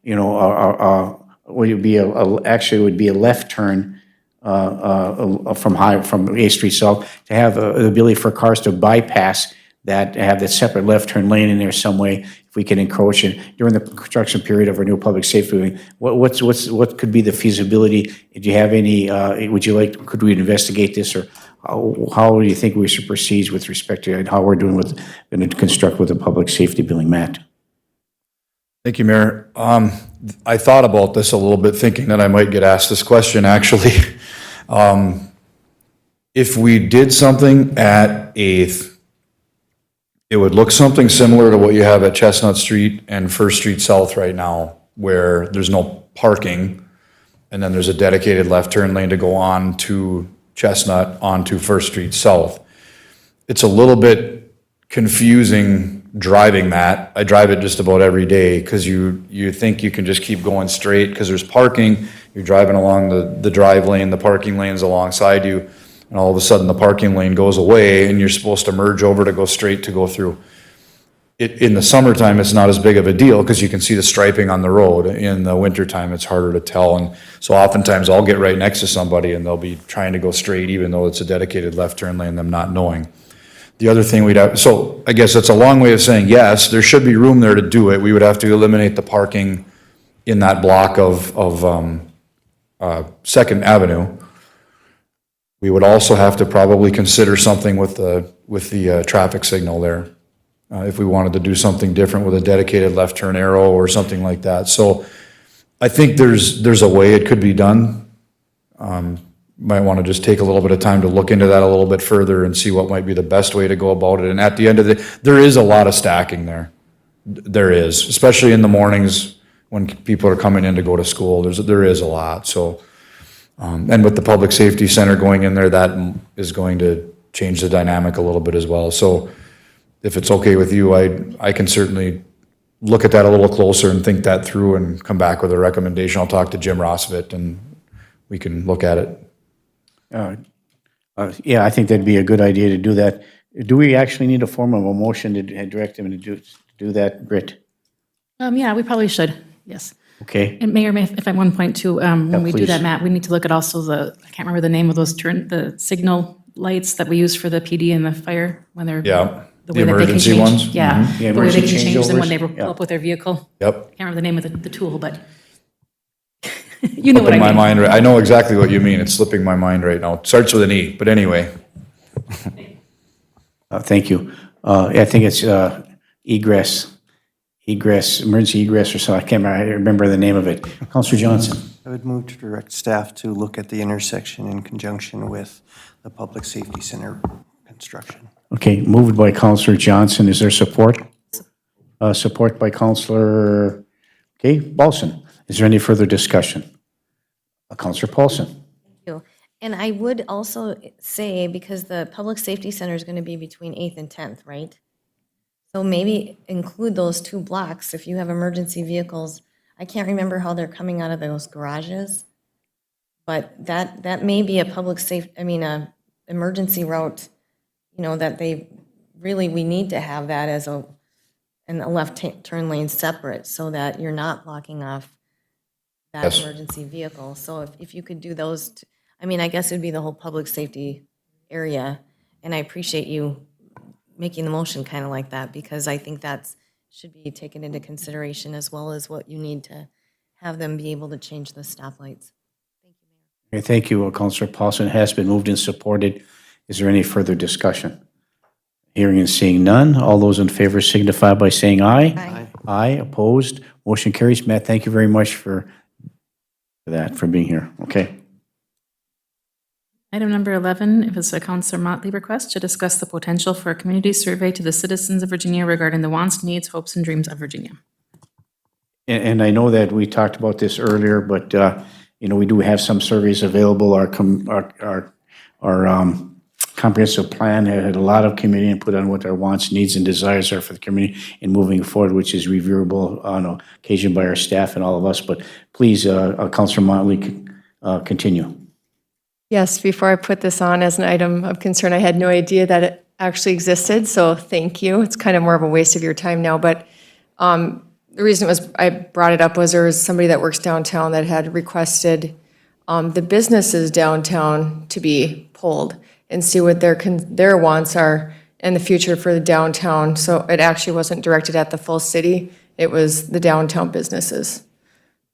would it be actually it would be a left turn from 8th Street South, to have the ability for cars to bypass that, have that separate left turn lane in there some way, if we can encroach it during the construction period of our new public safety building. What could be the feasibility? Do you have any, could we investigate this, or how do you think we should proceed with respect to how we're doing going to construct with the public safety building, Matt? Thank you, Mayor. I thought about this a little bit, thinking that I might get asked this question, actually. If we did something at 8th, it would look something similar to what you have at Chestnut Street and First Street South right now, where there's no parking, and then there's a dedicated left turn lane to go on to Chestnut onto First Street South. It's a little bit confusing driving that. I drive it just about every day, because you think you can just keep going straight because there's parking. You're driving along the drive lane, the parking lane's alongside you, and all of a sudden the parking lane goes away and you're supposed to merge over to go straight to go through. In the summertime, it's not as big of a deal because you can see the striping on the road. In the wintertime, it's harder to tell, and so oftentimes I'll get right next to somebody and they'll be trying to go straight even though it's a dedicated left turn lane, them not knowing. The other thing we'd have, so I guess that's a long way of saying, yes, there should be room there to do it. We would have to eliminate the parking in that block of 2nd Avenue. We would also have to probably consider something with the traffic signal there, if we wanted to do something different with a dedicated left turn arrow or something like that. So I think there's a way it could be done. Might want to just take a little bit of time to look into that a little bit further and see what might be the best way to go about it. And at the end of there is a lot of stacking there. There is, especially in the mornings when people are coming in to go to school. There is a lot. So, and with the public safety center going in there, that is going to change the dynamic a little bit as well. So if it's okay with you, I can certainly look at that a little closer and think that through and come back with a recommendation. I'll talk to Jim Rossovit and we can look at it. Yeah, I think that'd be a good idea to do that. Do we actually need a form of a motion to direct him to do that, Britt? Yeah, we probably should, yes. Okay. And Mayor, if I one point too, when we do please. that, Matt, we need to look at also I can't remember the name of those the signal lights that we use for the PD and the fire when they're. Yeah, The the way that they can emergency change. ones. Yeah, Mhm. Yeah, the way they emergency can change them when changeovers. they pull Yeah. up with their vehicle. Yep. Can't remember the name of the tool, but you know Up what I in mean. my mind, I know exactly what you mean. It's slipping my mind right now. It starts with an E, but anyway. Thank you. I think it's emergency egress or something. I can't remember the name of it. Counselor Johnson. I would move to direct staff to look at the intersection in conjunction with the public safety center construction. Okay, moved by Counselor Johnson. Is there support? Support by Counselor, Paulson. Is there any further discussion? Counselor Paulson. Thank you. And I would also say, because the public safety center is going to be between 8th and 10th, right? So maybe include those 2 blocks if you have emergency vehicles. I can't remember how they're coming out of those garages, but that may be a a emergency route, that we need to have that as a left turn lane separate so that you're not blocking off that Yes. emergency vehicle. So if you could do those, I guess it'd be the whole public safety area. And I appreciate you making the motion kind of like that, because I think that should be taken into consideration as well as what you need to have them be able to change the stoplights. Okay, thank you, Counselor Paulson. It has been moved and supported. Is there any further discussion? Hearing and seeing none. All those in favor signify by saying aye. Aye. Aye, opposed. Motion carries. Matt, thank you very much for being here. Okay. Item number 11, it was a Counselor Motley request to discuss the potential for a community survey to the citizens of Virginia regarding the wants, needs, hopes, and dreams of Virginia. And I know that we talked about this earlier, but, we do have some surveys available. Our comprehensive plan had a lot of community input on what our wants, needs, and desires are for the community in moving forward, which is reviewable on occasion by our staff and all of us. But please, Councilor Motley, continue. Yes, before I put this on as an item of concern, I had no idea that it actually existed, so thank you. It's kind of more of a waste of your time now, but the reason I brought it up was there was somebody that works downtown that had requested the businesses downtown to be polled and see what their wants are in the future for the downtown. So it actually wasn't directed at the full city, it was the downtown businesses,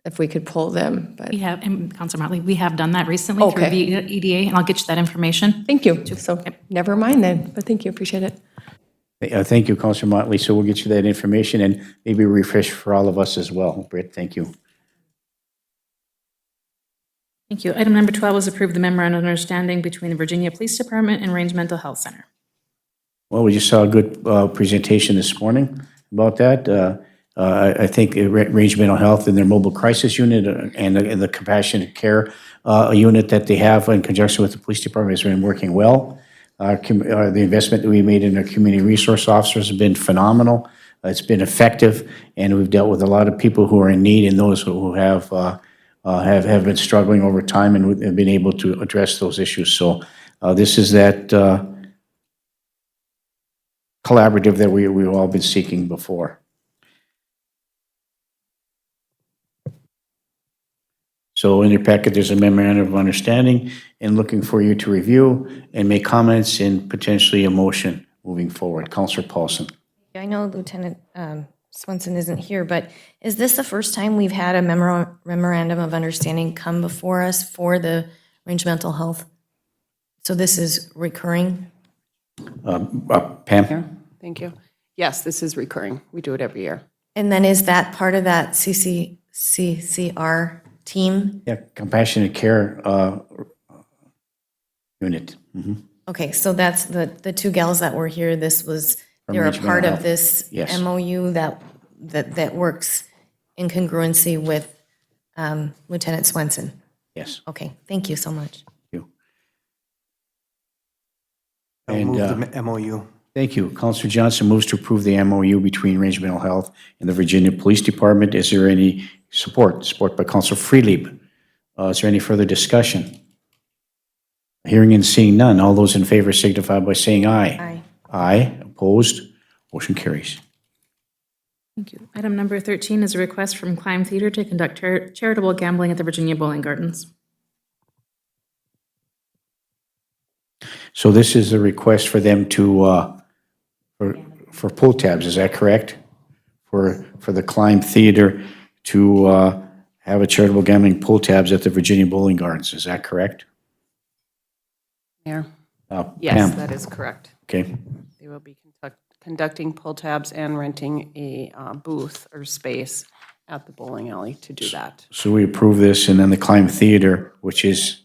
if we could poll them, but. We have, and Counselor Motley, we have done that recently through Okay. EDA, and I'll get you that information. Thank you. So never mind then, but thank you, appreciate it. Thank you, Councilor Motley. So we'll get you that information and maybe a refresh for all of us as well. Britt, thank you. Thank you. Item number 12 was approve the memorandum of understanding between the Virginia Police Department and Range Mental Health Center. Well, we just saw a good presentation this morning about that. I think Range Mental Health and their mobile crisis unit and the compassionate care unit that they have in conjunction with the police department has been working well. The investment that we made in our community resource officers has been phenomenal. It's been effective, and we've dealt with a lot of people who are in need and those who have been struggling over time and have been able to address those issues. So this is that collaborative that we've all been seeking before. So in your packet, there's a memorandum of understanding and looking for you to review and make comments and potentially a motion moving forward. Councilor Paulson. I know Lieutenant Swenson isn't here, but is this the first time we've had a memorandum of understanding come before us for the Range Mental Health? So this is recurring? Pam? Thank you. Yes, this is recurring. We do it every year. And then is that part of that CCR team? Yeah, compassionate care unit. Okay, so that's the two gals that were here, they're a Range part Mental of this Health. Yes. MOU that works in congruency with Lieutenant Swenson? Yes. Okay, thank you so much. I'll And, move the MOU. Thank you. Councilor Johnson moves to approve the MOU between Range Mental Health and the Virginia Police Department. Is there any support? Support by Councilor Freelieb. Is there any further discussion? Hearing and seeing none. All those in favor signify by saying aye. Aye. Aye. Opposed? Motion carries. Thank you. Item number 13 is a request from Climb Theater to conduct charitable gambling at the Virginia Bowling Gardens. So this is a request for them to, for pull tabs, is that correct? For the Climb Theater to have a charitable gambling pull tabs at the Virginia Bowling Gardens, is that correct? Mayor? Pam? Yes, that is correct. Okay. They will be conducting pull tabs and renting a booth or space at the bowling alley to do that. So we approve this, and then the Climb Theater, which is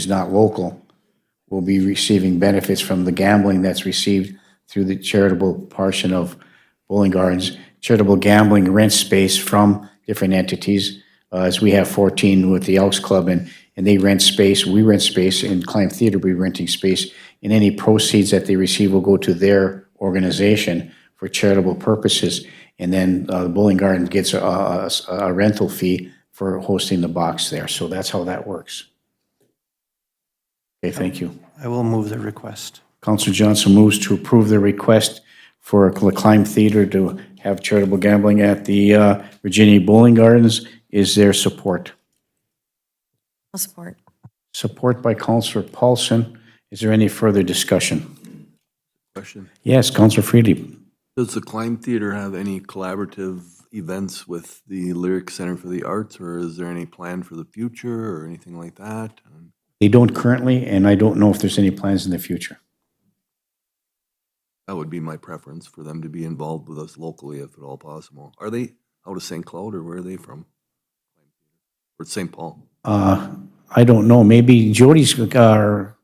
not local, will be receiving benefits from the gambling that's received through the charitable portion of Bowling Gardens. Charitable gambling rents space from different entities, as we have 14 with the Elks Club, and they rent space, we rent space, and Climb Theater will be renting space, and any proceeds that they receive will go to their organization for charitable purposes, and then the Bowling Garden gets a rental fee for hosting the box there. So that's how that works. Okay, thank you. I will move the request. Councilor Johnson moves to approve the request for Climb Theater to have charitable gambling at the Virginia Bowling Gardens. Is there support? I'll support. Support by Councilor Paulson. Is there any further discussion? Question. Yes, Councilor Freely. Does the Climb Theater have any collaborative events with the Lyric Center for the Arts, or is there any plan for the future or anything like that? They don't currently, and I don't know if there's any plans in the future. That would be my preference, for them to be involved with us locally if at all possible. Are they out of St. Cloud, or where are they from? Or St. Paul? I don't know, maybe Jody's, our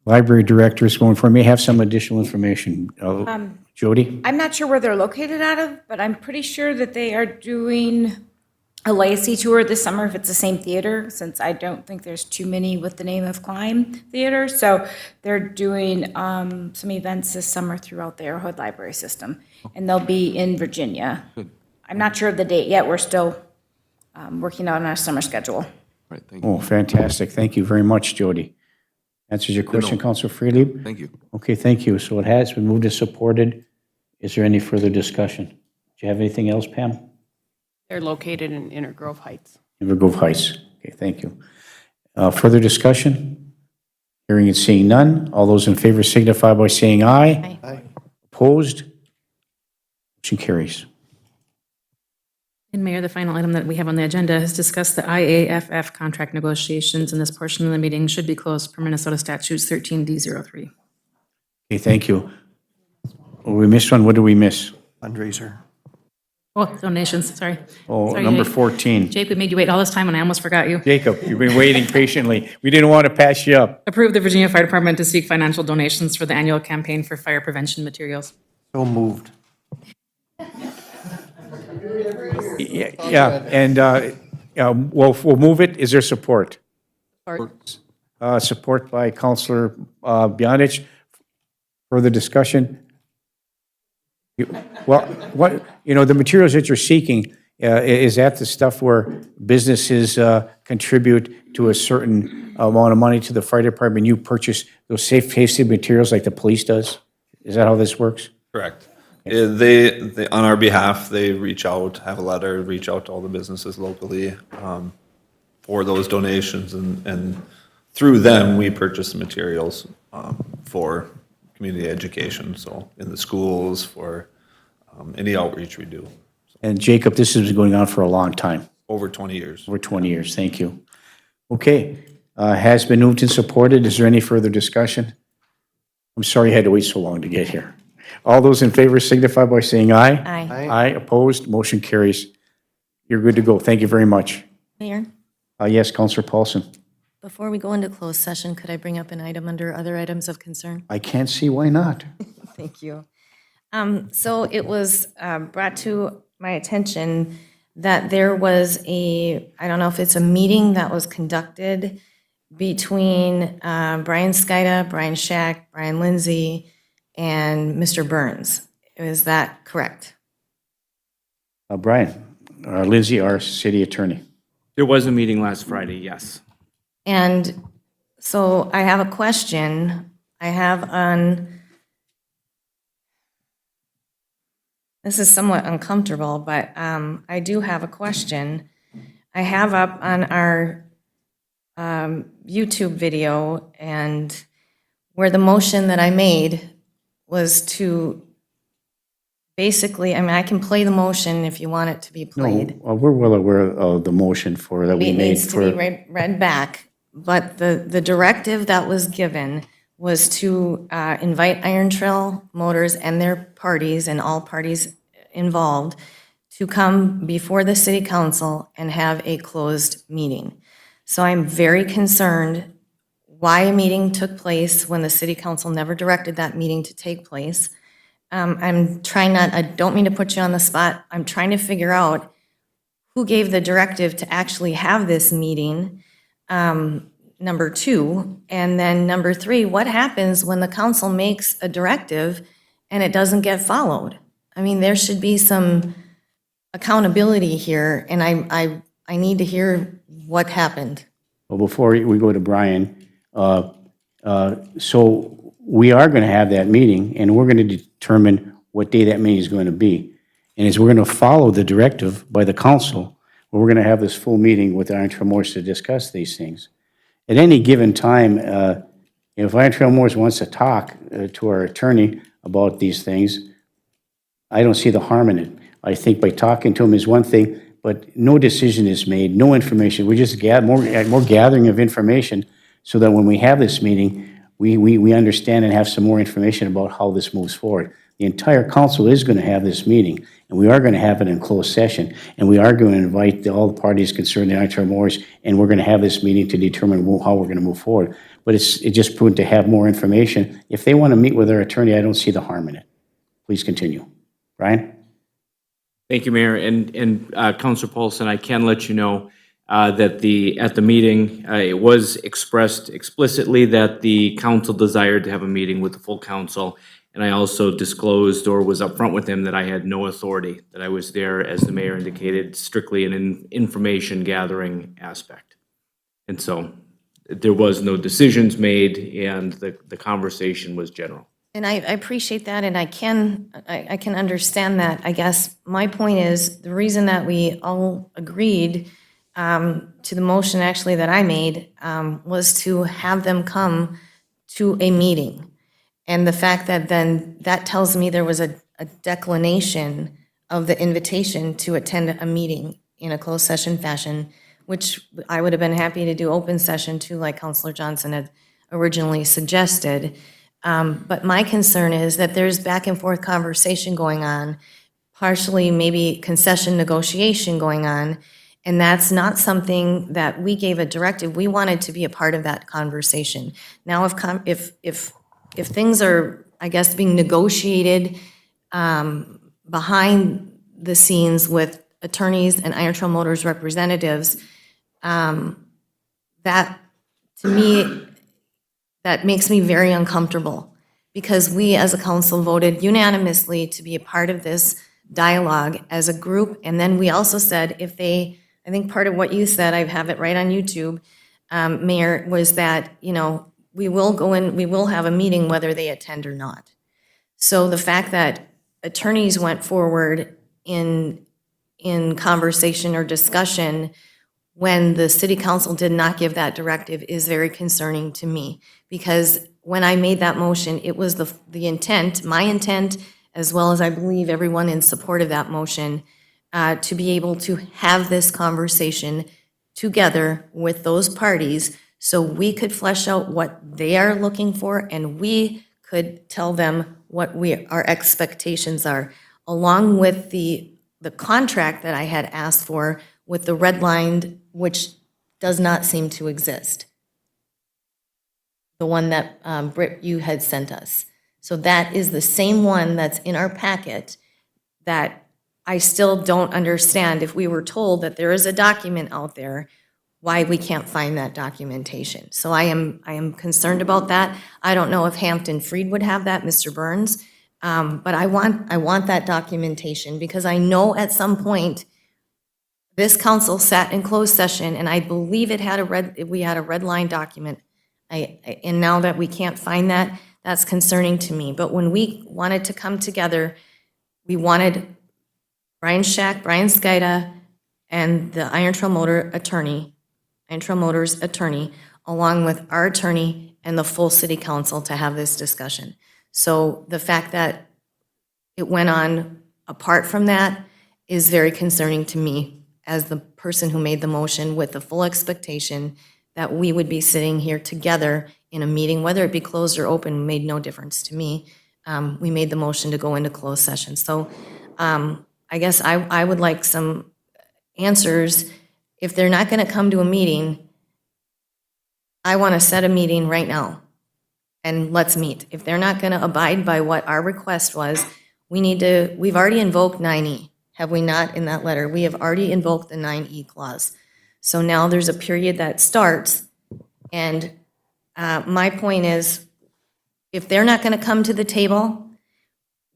library director is going for, may have some additional information. Jody? I'm not sure where they're located out of, but I'm pretty sure that they are doing a legacy tour this summer if it's the same theater, since I don't think there's too many with the name of Climb Theater. So they're doing some events this summer throughout the Arrowhead Library System, and they'll be in Virginia. I'm not sure of the date yet. We're still working on our summer schedule. Right, thank you. Oh, fantastic. Thank you very much, Jody. Answers your question, Counselor Freely? Thank you. Okay, thank you. So it has been moved and supported. Is there any further discussion? Do you have anything else, Pam? They're located in Inner Grove Heights. Inver Grove Heights. Okay, thank you. Further discussion? Hearing and seeing none. All those in favor signify by saying aye. Aye. Opposed? Motion carries. And Mayor, the final item that we have on the agenda is discuss the IAFF contract negotiations, and this portion of the meeting should be closed per Minnesota statutes 13D03. Okay, thank you. Oh, we missed one. What did we miss? Fundraiser. Oh, donations, sorry. Oh, Sorry, number Jake. 14. Jake, we made you wait all this time and I almost forgot you. Jacob, you've been waiting patiently. We didn't want to pass you up. Approve the Virginia Fire Department to seek financial donations for the annual campaign for fire prevention materials. So moved. Yeah, and we'll move it. Is there support? Support by Counselor Bionich. Further discussion? Well, the materials that you're seeking, is that the stuff where businesses contribute to a certain amount of money to the fire department? You purchase those safety materials like the police does? Is that how this works? Correct. They on our behalf, they reach out, have a letter, reach out to all the businesses locally for those donations, and through them, we purchase the materials for community education, so in the schools, for any outreach we do. And Jacob, this has been going on for a long time. Over 20 years. Over 20 years, thank you. Okay, has been moved and supported. Is there any further discussion? I'm sorry you had to wait so long to get here. All those in favor signify by saying aye. Aye. Aye, opposed, motion carries. You're good to go. Thank you very much. Mayor, Yes, Counselor Paulson. before we go into closed session, could I bring up an item under other items of concern? I can't see why not. Thank you. So it was brought to my attention that there was I don't know if it's a meeting that was conducted between Brian Skida, Brian Shack, Brian Lindsay, and Mr. Burns. Is that correct? Brian, Lindsay, our city attorney. There was a meeting last Friday, yes. And so I have a question. This is somewhat uncomfortable, but I do have a question. I have up on our YouTube video, and where the motion that I made was to basically, I can play the motion if you want it to be played. No, we're well aware of the motion that we It made needs to for. be read back, but the directive that was given was to invite Iron Trail Motors and their parties and all parties involved to come before the city council and have a closed meeting. So I'm very concerned why a meeting took place when the city council never directed that meeting to take place. I don't mean to put you on the spot. I'm trying to figure out who gave the directive to actually have this meeting, number two. And then number three, what happens when the council makes a directive and it doesn't get followed? I mean, there should be some accountability here, and I need to hear what happened. Well, before we go to Brian, so we are going to have that meeting, and we're going to determine what day that meeting is going to be. And as we're going to follow the directive by the council, we're going to have this full meeting with Iron Trail Motors to discuss these things. At any given time, if Iron Trail Motors wants to talk to our attorney about these things, I don't see the harm in it. I think by talking to him is one thing, but no decision is made, no information. We just more gathering of information so that when we have this meeting, we understand and have some more information about how this moves forward. the entire council is going to have this meeting, and we are going to have it in closed session, and we are going to invite all the parties concerned, the Iron Mowers, and we're going to have this meeting to determine how we're going to move forward. But it's just prudent to have more information. If they want to meet with their attorney, I don't see the harm in it. Please continue. Brian? Thank you, Mayor. And Councilor Paulson, I can let you know that at the meeting, it was expressed explicitly that the council desired to have a meeting with the full council. And I also disclosed or was upfront with them that I had no authority, that I was there, as the mayor indicated, strictly an information gathering aspect. And so there was no decisions made, and the conversation was general. And I appreciate that, and I can understand that. I guess my point is, the reason that we all agreed to the motion actually that I made was to have them come to a meeting. And the fact that then that tells me there was a declination of the invitation to attend a meeting in a closed session fashion, which I would have been happy to do open session too, like Councilor Johnson had originally suggested. But my concern is that there's back and forth conversation going on, partially maybe concession negotiation going on, and that's not something that we gave a directive. We wanted to be a part of that conversation. Now, if things are, I guess, being negotiated behind the scenes with attorneys and Iron Trail Motors representatives, that, to me, that makes me very uncomfortable, because we as a council voted unanimously to be a part of this dialogue as a group. And then we also said, I think part of what you said, I have it right on YouTube, Mayor, was that, we will go in, we will have a meeting whether they attend or not. So the fact that attorneys went forward in conversation or discussion when the city council did not give that directive is very concerning to me, because when I made that motion, it was the intent, my intent, as well as I believe everyone in support of that motion, to be able to have this conversation together with those parties so we could flesh out what they are looking for, and we could tell them what our expectations are, along with the contract that I had asked for with the red line, which does not seem to exist. The one that, Britt, you had sent us. So that is the same one that's in our packet that I still don't understand. If we were told that there is a document out there, why we can't find that documentation. So I am concerned about that. I don't know if Hampton Freed would have that, Mr. Burns, but I want that documentation, because I know at some point this council sat in closed session, and I believe we had a red line document. And now that we can't find that, that's concerning to me. But when we wanted to come together, we wanted Brian Shack, Brian Skida, and the Iron Trail Motors attorney, along with our attorney and the full city council, to have this discussion. So the fact that it went on apart from that is very concerning to me as the person who made the motion, with the full expectation that we would be sitting here together in a meeting, whether it be closed or open, made no difference to me. We made the motion to go into closed session. So I guess I would like some answers. If they're not going to come to a meeting, I want to set a meeting right now, and let's meet. If they're not going to abide by what our request was, we've already invoked 9E, have we not, in that letter? We have already invoked the 9E clause. So now there's a period that starts, and my point is, if they're not going to come to the table,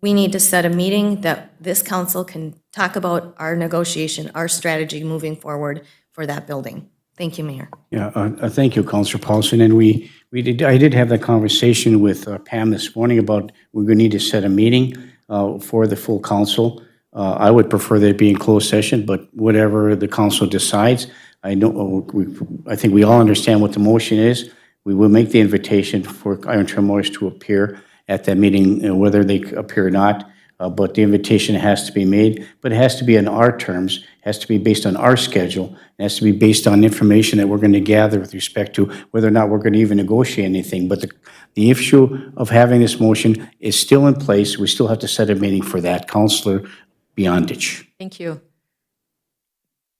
we need to set a meeting that this council can talk about our negotiation, our strategy moving forward for that building. Thank you, Mayor. Yeah, thank you, Councilor Paulson. And I did have that conversation with Pam this morning about we're going to need to set a meeting for the full council. I would prefer that be in closed session, but whatever the council decides, I think we all understand what the motion is. We will make the invitation for Iron Trail Motors to appear at that meeting, whether they appear or not. but the invitation has to be made, but it has to be on our terms, has to be based on our schedule, it has to be based on information that we're going to gather with respect to whether or not we're going to even negotiate anything. But the issue of having this motion is still in place. We still have to set a meeting for that. Counselor Beyondich. Thank you.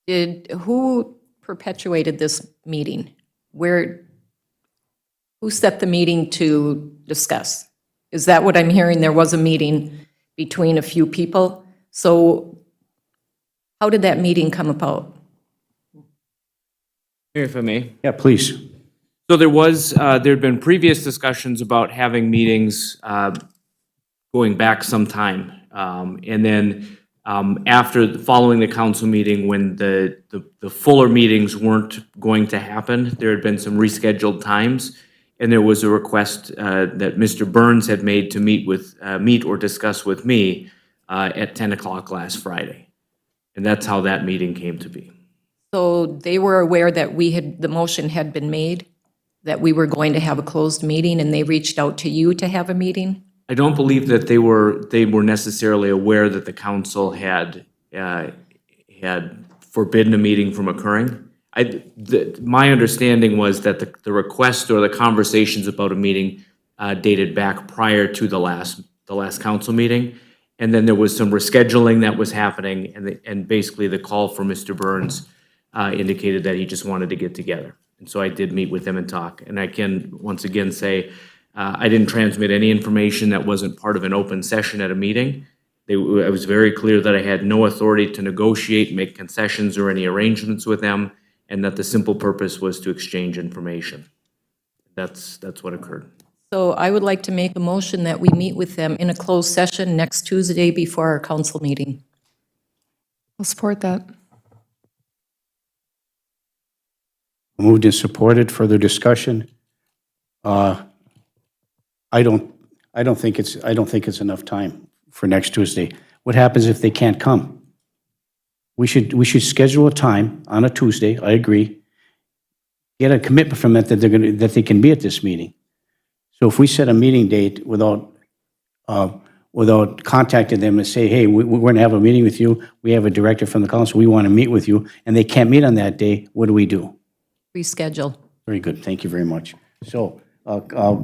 Who perpetuated this meeting? Who set the meeting to discuss? Is that what I'm hearing? There was a meeting between a few people? So how did that meeting come about? If I may. Yeah, please. So there'd been previous discussions about having meetings going back some time. And then following the council meeting, when the fuller meetings weren't going to happen, there had been some rescheduled times. And there was a request that Mr. Burns had made to meet or discuss with me at 10 o'clock last Friday. And that's how that meeting came to be. So they were aware that the motion had been made, that we were going to have a closed meeting, and they reached out to you to have a meeting? I don't believe that they were necessarily aware that the council had forbidden a meeting from occurring. My understanding was that the request or the conversations about a meeting dated back prior to the last council meeting. And then there was some rescheduling that was happening, and basically the call for Mr. Burns indicated that he just wanted to get together. And so I did meet with him and talk. And I can once again say, I didn't transmit any information that wasn't part of an open session at a meeting. I was very clear that I had no authority to negotiate, make concessions, or any arrangements with them, and that the simple purpose was to exchange information. That's what occurred. So I would like to make a motion that we meet with them in a closed session next Tuesday before our council meeting. I'll support that. Moved and supported. Further discussion? I don't think it's enough time for next Tuesday. What happens if they can't come? We should schedule a time on a Tuesday. I agree. Get a commitment from them that they can be at this meeting. So if we set a meeting date without contacting them and say, hey, we're going to have a meeting with you. We have a director from the council. We want to meet with you, and they can't meet on that day. What do? Reschedule. Very good. Thank you very much. So,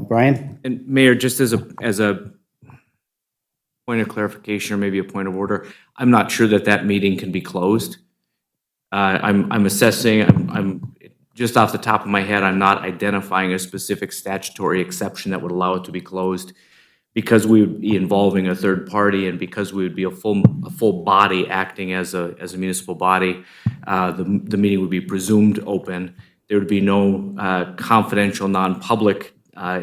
Brian? And Mayor, just as a point of clarification or maybe a point of order, I'm not sure that meeting can be closed. I'm assessing, I'm just off the top of my head, I'm not identifying a specific statutory exception that would allow it to be closed, because we would be involving a third party and because we would be a full body acting as a municipal body. The meeting would be presumed open. There would be no confidential, non-public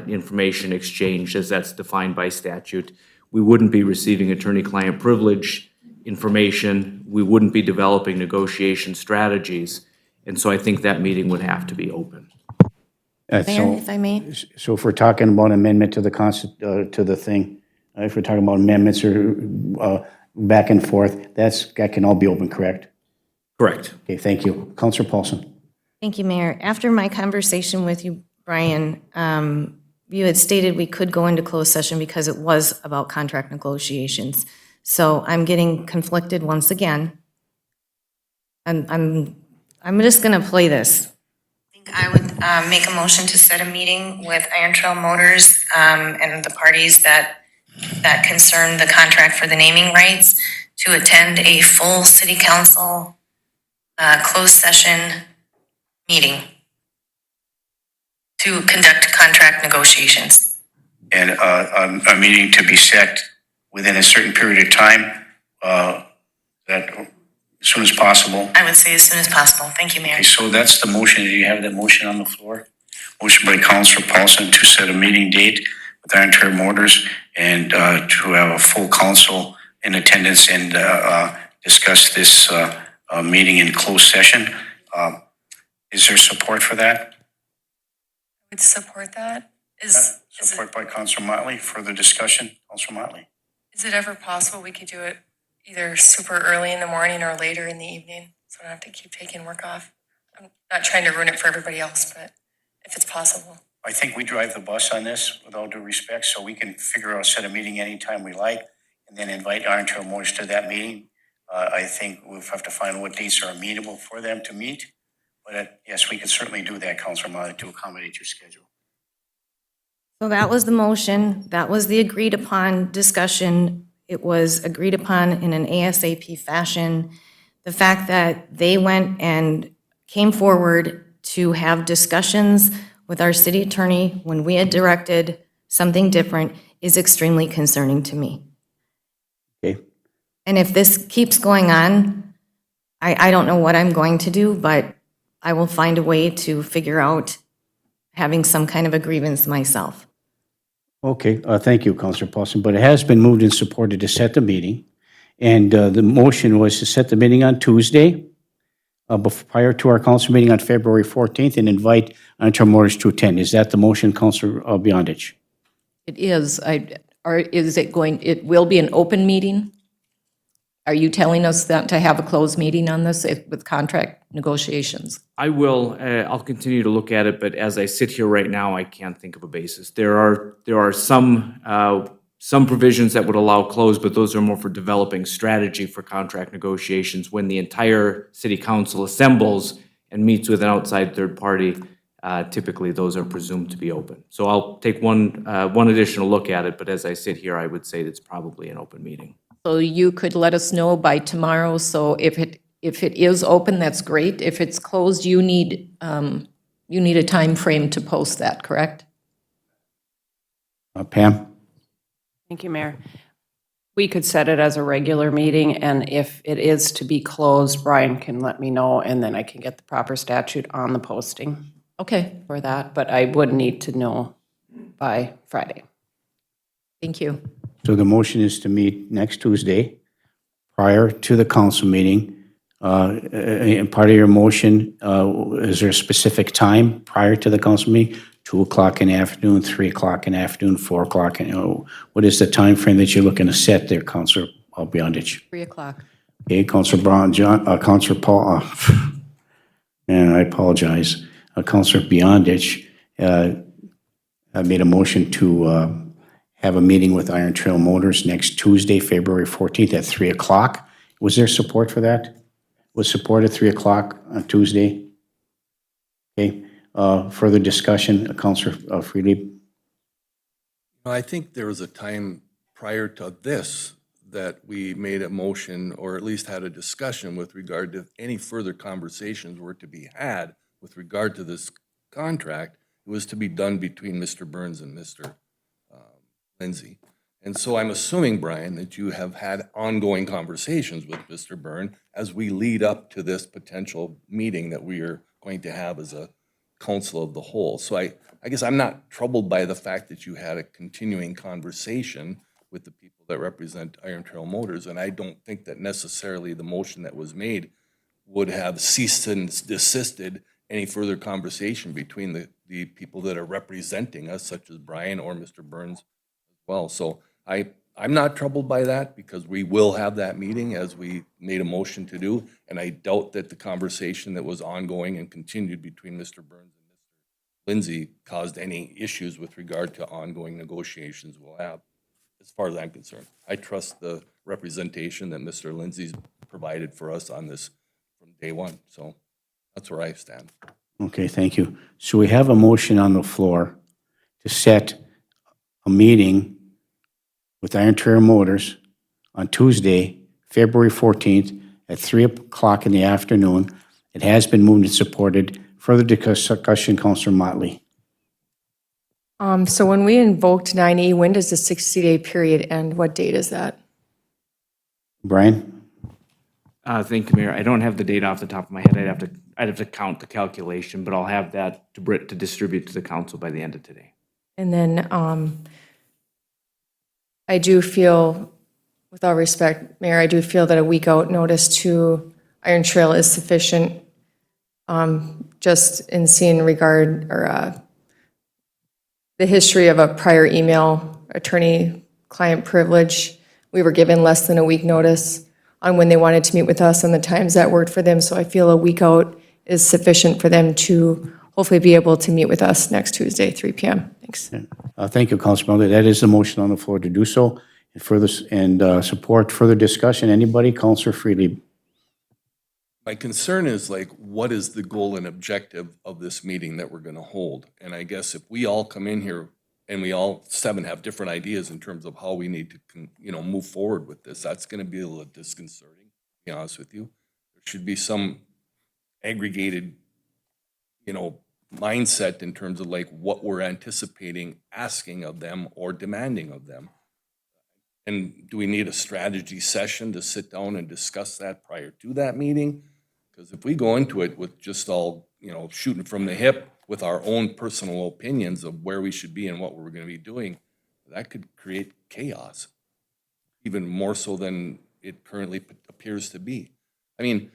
information exchange as that's defined by statute. We wouldn't be receiving attorney-client privilege information. We wouldn't be developing negotiation strategies. And so I think that meeting would have to be open. Mayor, if I may? So if we're talking about amendment to the to the thing, if we're talking about amendments or back and forth, that can all be open, correct? Correct. Okay, thank you. Councilor Paulson. Thank you, Mayor. After my conversation with you, Brian, you had stated we could go into closed session because it was about contract negotiations. So I'm getting conflicted once again. I'm just going to play this. I would make a motion to set a meeting with Iron Trail Motors and the parties that concern the contract for the naming rights to attend a full city council closed session meeting to conduct contract negotiations. And a meeting to be set within a certain period of time, that as soon as possible. I would say as soon as possible. Thank you, Mayor. Okay, so that's the motion. Do you have that motion on the floor? Motion by Councilor Paulson to set a meeting date with Iron Trail Motors and to have a full council in attendance and discuss this meeting in closed session. Is there support for that? I would support that. Support by Councilor Motley. Further discussion, Councilor Motley. Is it ever possible we could do it either super early in the morning or later in the evening, so I don't have to keep taking work off? I'm not trying to ruin it for everybody else, but if it's possible. I think we drive the bus on this with all due respect, so we can figure out, set a meeting anytime we like. and then invite Iron Trail Motors to that meeting. I think we'll have to find what dates are amenable for them to meet. But yes, we could certainly do that, Councilor Molly, to accommodate your schedule. So that was the motion, that was the agreed upon discussion. It was agreed upon in an ASAP fashion. The fact that they went and came forward to have discussions with our city attorney when we had directed something different is extremely concerning to me. Okay. And if this keeps going on, I don't know what I'm going to do, but I will find a way to figure out having some kind of a grievance myself. Okay, thank you, Councilor Paulson, but it has been moved and supported to set the meeting. And the motion was to set the meeting on Tuesday, prior to our council meeting on February 14th, and invite Iron Trail Motors to attend. Is that the motion, Councilor Beyondich? It is. Is it going, it will be an open meeting? Are you telling us that to have a closed meeting on this with contract negotiations? I will, I'll continue to look at it, but as I sit here right now, I can't think of a basis. There are some provisions that would allow close, but those are more for developing strategy for contract negotiations. When the entire city council assembles and meets with an outside third party, typically those are presumed to be open. So I'll take one additional look at it, but as I sit here, I would say it's probably an open meeting. So you could let us know by tomorrow, so if it is open, that's great. If it's closed, you need a time frame to post that, correct? Pam? Thank you, Mayor. We could set it as a regular meeting, and if it is to be closed, Brian can let me know, and then I can get the proper statute on the posting Okay, for that, but I would need to know by Friday. thank you. So the motion is to meet next Tuesday prior to the council meeting. And part of your motion, is there a specific time prior to the council meeting? 2 o'clock in the afternoon, 3 o'clock in the afternoon, 4 o'clock? What is the time frame that you're looking to set there, Councilor Beyondich? 3 o'clock. Okay, Councilor Councilor Paul, and I apologize. Councilor Beyondich made a motion to have a meeting with Iron Trail Motors next Tuesday, February 14th at 3 o'clock. Was there support for that? Was support at 3 o'clock on Tuesday? Okay, further discussion, Councilor Freely? I think there was a time prior to this that we made a motion, or at least had a discussion with regard to if any further conversations were to be had with regard to this contract. It was to be done between Mr. Burns and Mr. Lindsay. And so I'm assuming, Brian, that you have had ongoing conversations with Mr. Byrne as we lead up to this potential meeting that we are going to have as a council of the whole. So I guess I'm not troubled by the fact that you had a continuing conversation with the people that represent Iron Trail Motors, and I don't think that necessarily the motion that was made would have ceased and desisted any further conversation between the people that are representing us, such as Brian or Mr. Burns as well. So I'm not troubled by that, because we will have that meeting as we made a motion to do, and I doubt that the conversation that was ongoing and continued between Mr. Burns and Mr. Lindsay caused any issues with regard to ongoing negotiations we'll have, as far as I'm concerned. I trust the representation that Mr. Lindsay's provided for us on this from day one, so that's where I stand. Okay, thank you. So we have a motion on the floor to set a meeting with Iron Trail Motors on Tuesday, February 14th at 3 o'clock in the afternoon. It has been moved and supported. Further discussion, Councilor Motley. So when we invoked 9E, when does the 60-day period end? What date is that? Brian? Thank you, Mayor. I don't have the date off the top of my head. I'd have to count the calculation, but I'll have that to distribute to the council by the end of today. And then I do feel, with all respect, Mayor, I do feel that a week out notice to Iron Trail is sufficient, just in seeing regard, or the history of a prior email, attorney-client privilege. We were given less than a week notice on when they wanted to meet with us and the times that worked for them, so I feel a week out is sufficient for them to hopefully be able to meet with us next Tuesday, 3 p.m. Thanks. Thank you, Councilor Motley. That is the motion on the floor to do so. And further, support, further discussion, anybody? Counselor Freely. My concern is like, what is the goal and objective of this meeting that we're gonna hold? And I guess if we all come in here and we all seven have different ideas in terms of how we need to, move forward with this, that's gonna be a little disconcerting, to be honest with you. There should be some aggregated, mindset in terms of like what we're anticipating asking of them or demanding of them. And do we need a strategy session to sit down and discuss that prior to that meeting? Because if we go into it with just all, shooting from the hip with our own personal opinions of where we should be and what we're gonna be doing, that could create chaos, even more so than it currently appears to be. I mean,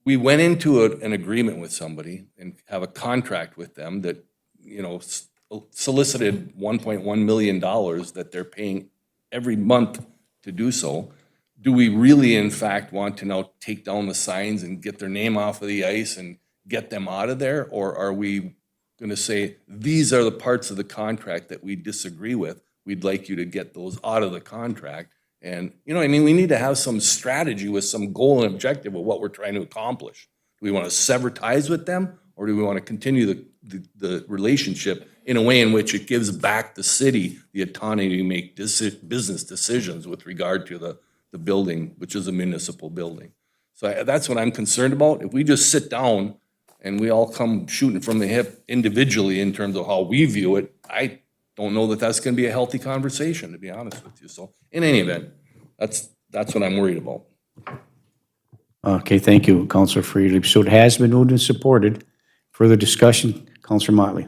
we went into an agreement with somebody and have a contract with them that, solicited $1.1 million that they're paying every month to do so. Do we really, in fact, want to now take down the signs and get their name off of the ice and get them out of there? Or are we going to say, these are the parts of the contract that we disagree with? We'd like you to get those out of the contract. And, we need to have some strategy with some goal and objective of what we're trying to accomplish. Do we want to sever ties with them? Or do we want to continue the relationship in a way in which it gives back the city the autonomy to make business decisions with regard to the building, which is a municipal building? So that's what I'm concerned about. If we just sit down and we all come shooting from the hip individually in terms of how we view it, I don't know that that's going to be a healthy conversation, to be honest with you. So in any event, that's what I'm worried about. Okay, thank you, Counselor Freely. So it has been moved and supported. Further discussion, Counselor Motley.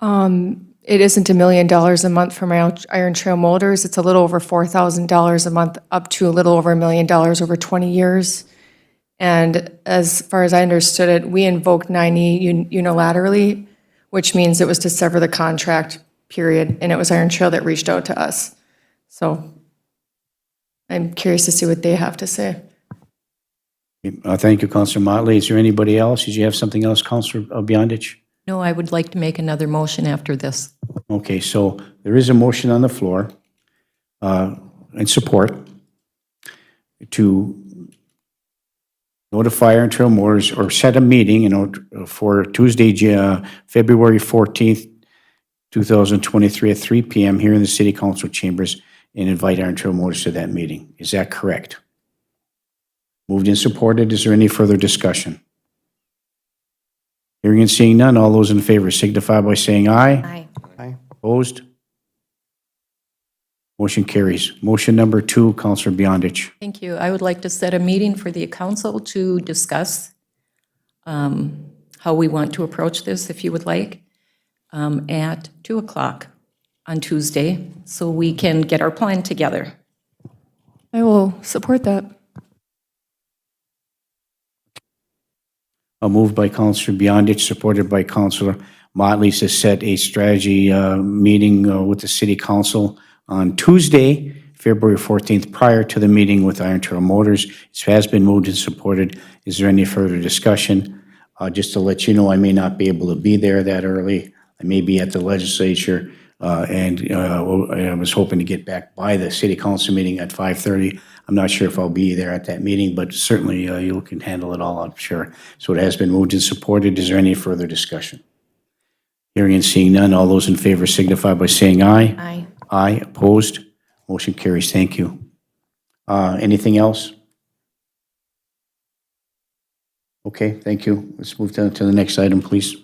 It isn't $1 million a month for my Iron Trail Motors. It's a little over $4,000 a month, up to a little over $1 million over 20 years. And as far as I understood it, we invoked 9E unilaterally, which means it was to sever the contract, period. And it was Iron Trail that reached out to us. So I'm curious to see what they have to say. Thank you, Counselor Motley. Is there anybody else? Did you have something else, Counselor Beyondich? No, I would like to make another motion after this. Okay, so there is a motion on the floor in support to notify Iron Trail Motors or set a meeting, for Tuesday, February 14th, 2023 at 3 p.m. here in the City Council chambers and invite Iron Trail Motors to that meeting. Is that correct? Moved and supported. Is there any further discussion? Hearing and seeing none, all those in favor signify by saying aye. Aye. Opposed? Motion carries. Motion number 2, Counselor Beyondich. Thank you. I would like to set a meeting for the council to discuss how we want to approach this, if you would like, at 2 o'clock on Tuesday, so we can get our plan together. I will support that. Moved by Counselor Beyondich, supported by Counselor Motley to set a strategy meeting with the City Council on Tuesday, February 14th, prior to the meeting with Iron Trail Motors. It has been moved and supported. Is there any further discussion? Just to let you know, I may not be able to be there that early. I may be at the legislature, and I was hoping to get back by the City Council meeting at 5:30. I'm not sure if I'll be there at that meeting, but certainly you can handle it all, I'm sure. So it has been moved and supported. Is there any further discussion? Hearing and seeing none, all those in favor signify by saying aye. Aye. Aye. Opposed? Motion carries. Thank you. Anything else? Okay, thank you. Let's move to the next item, please.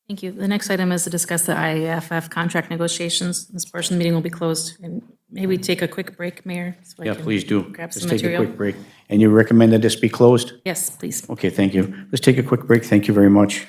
Thank you. The next item is to discuss the IAFF contract negotiations. This portion of the meeting will be closed. And maybe take a quick break, Mayor? So I Yeah, can please do. Grab Let's some take a material. quick break. And you recommend that this be closed? Yes, please. Okay, thank you. Let's take a quick break. Thank you very much.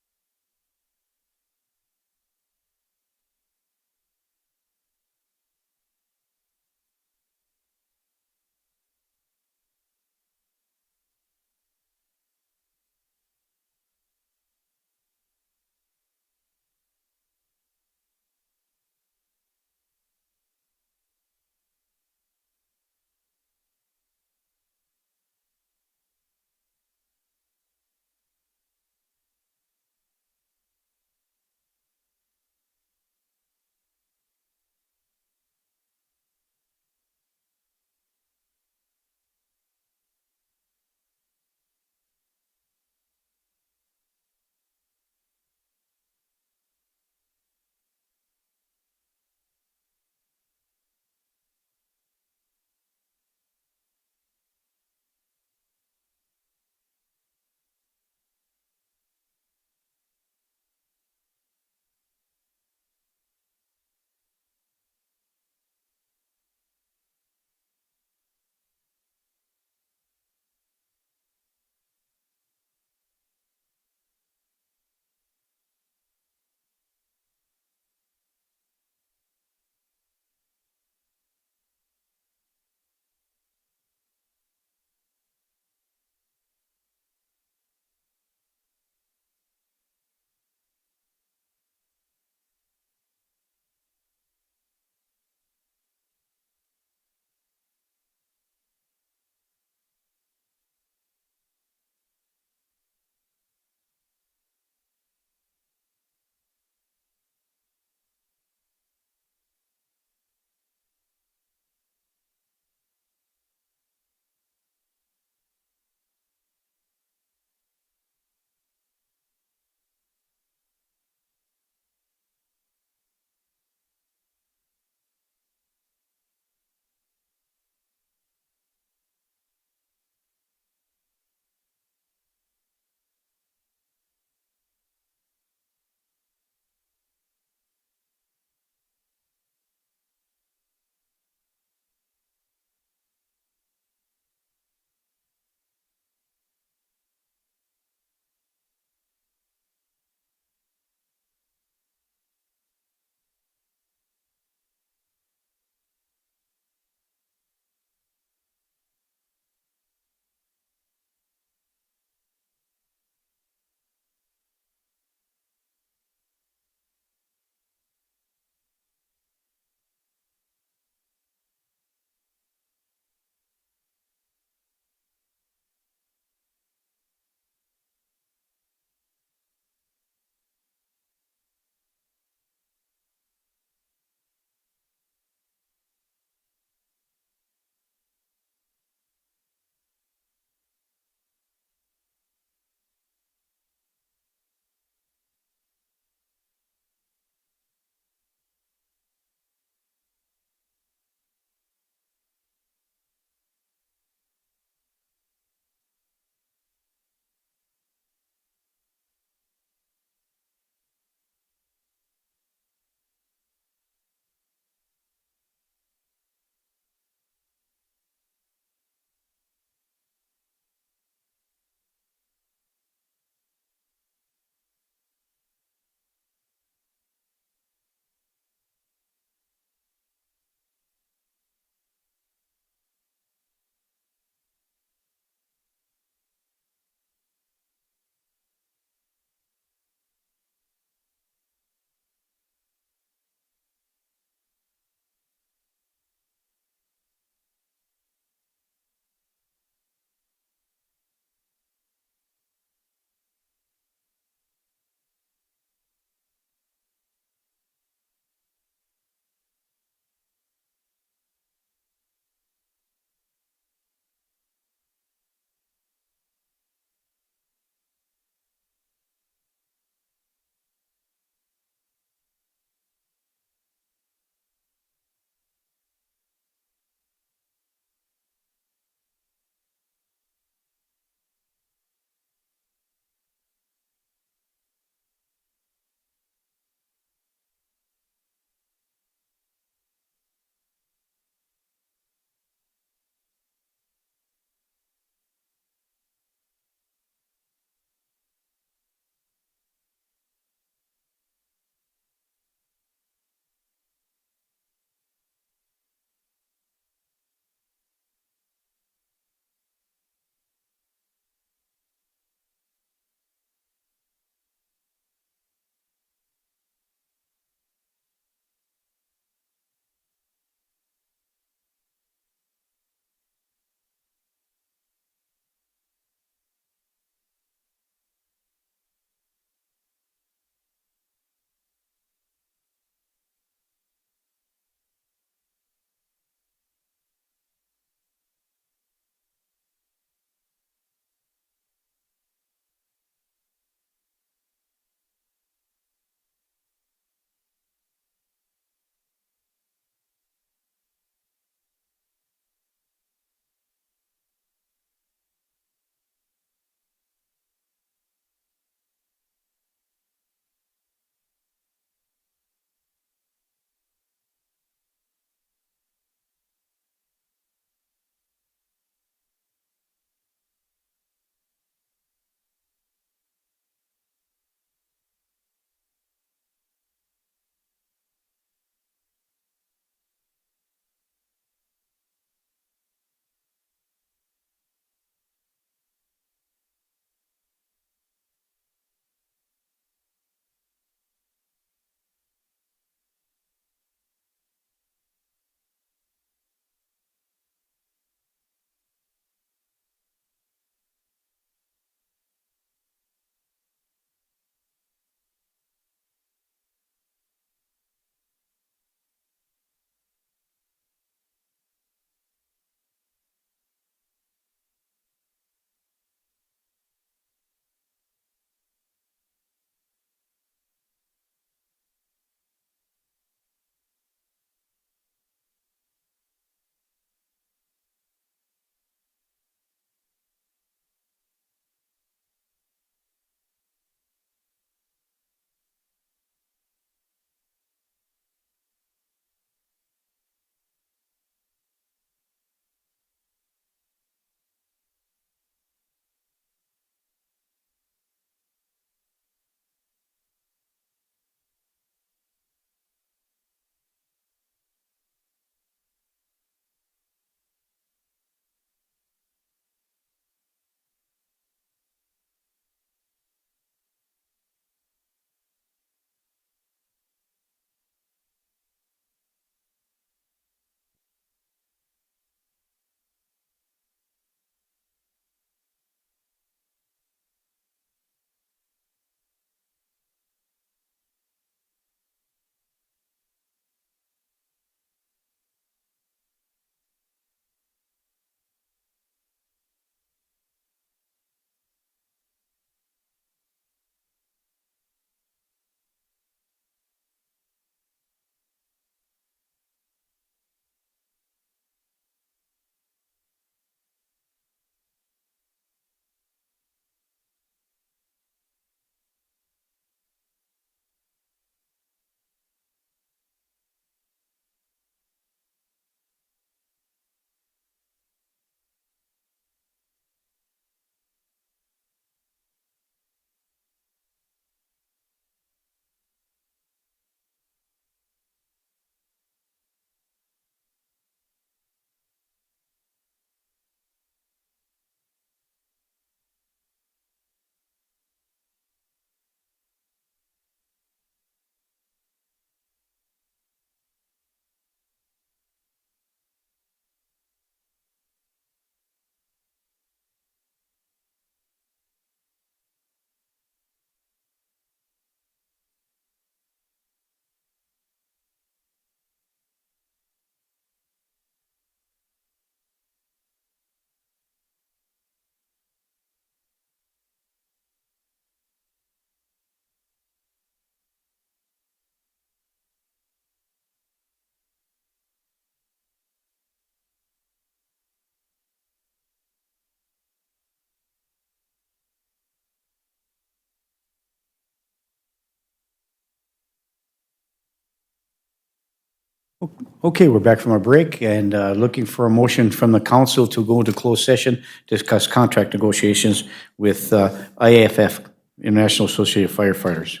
Okay, we're back from our break and looking for a motion from the council to go into closed session, discuss contract negotiations with IAFF, International Associated Firefighters.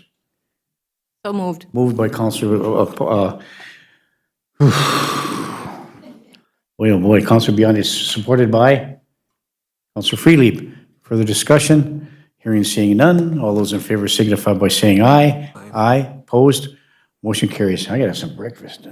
So moved. Moved by Counselor, boy, oh boy, Counselor Beyond is supported by Counselor Freely. Further discussion? Hearing and seeing none. All those in favor signify by saying aye. Aye. Opposed? Motion carries. I gotta have some breakfast.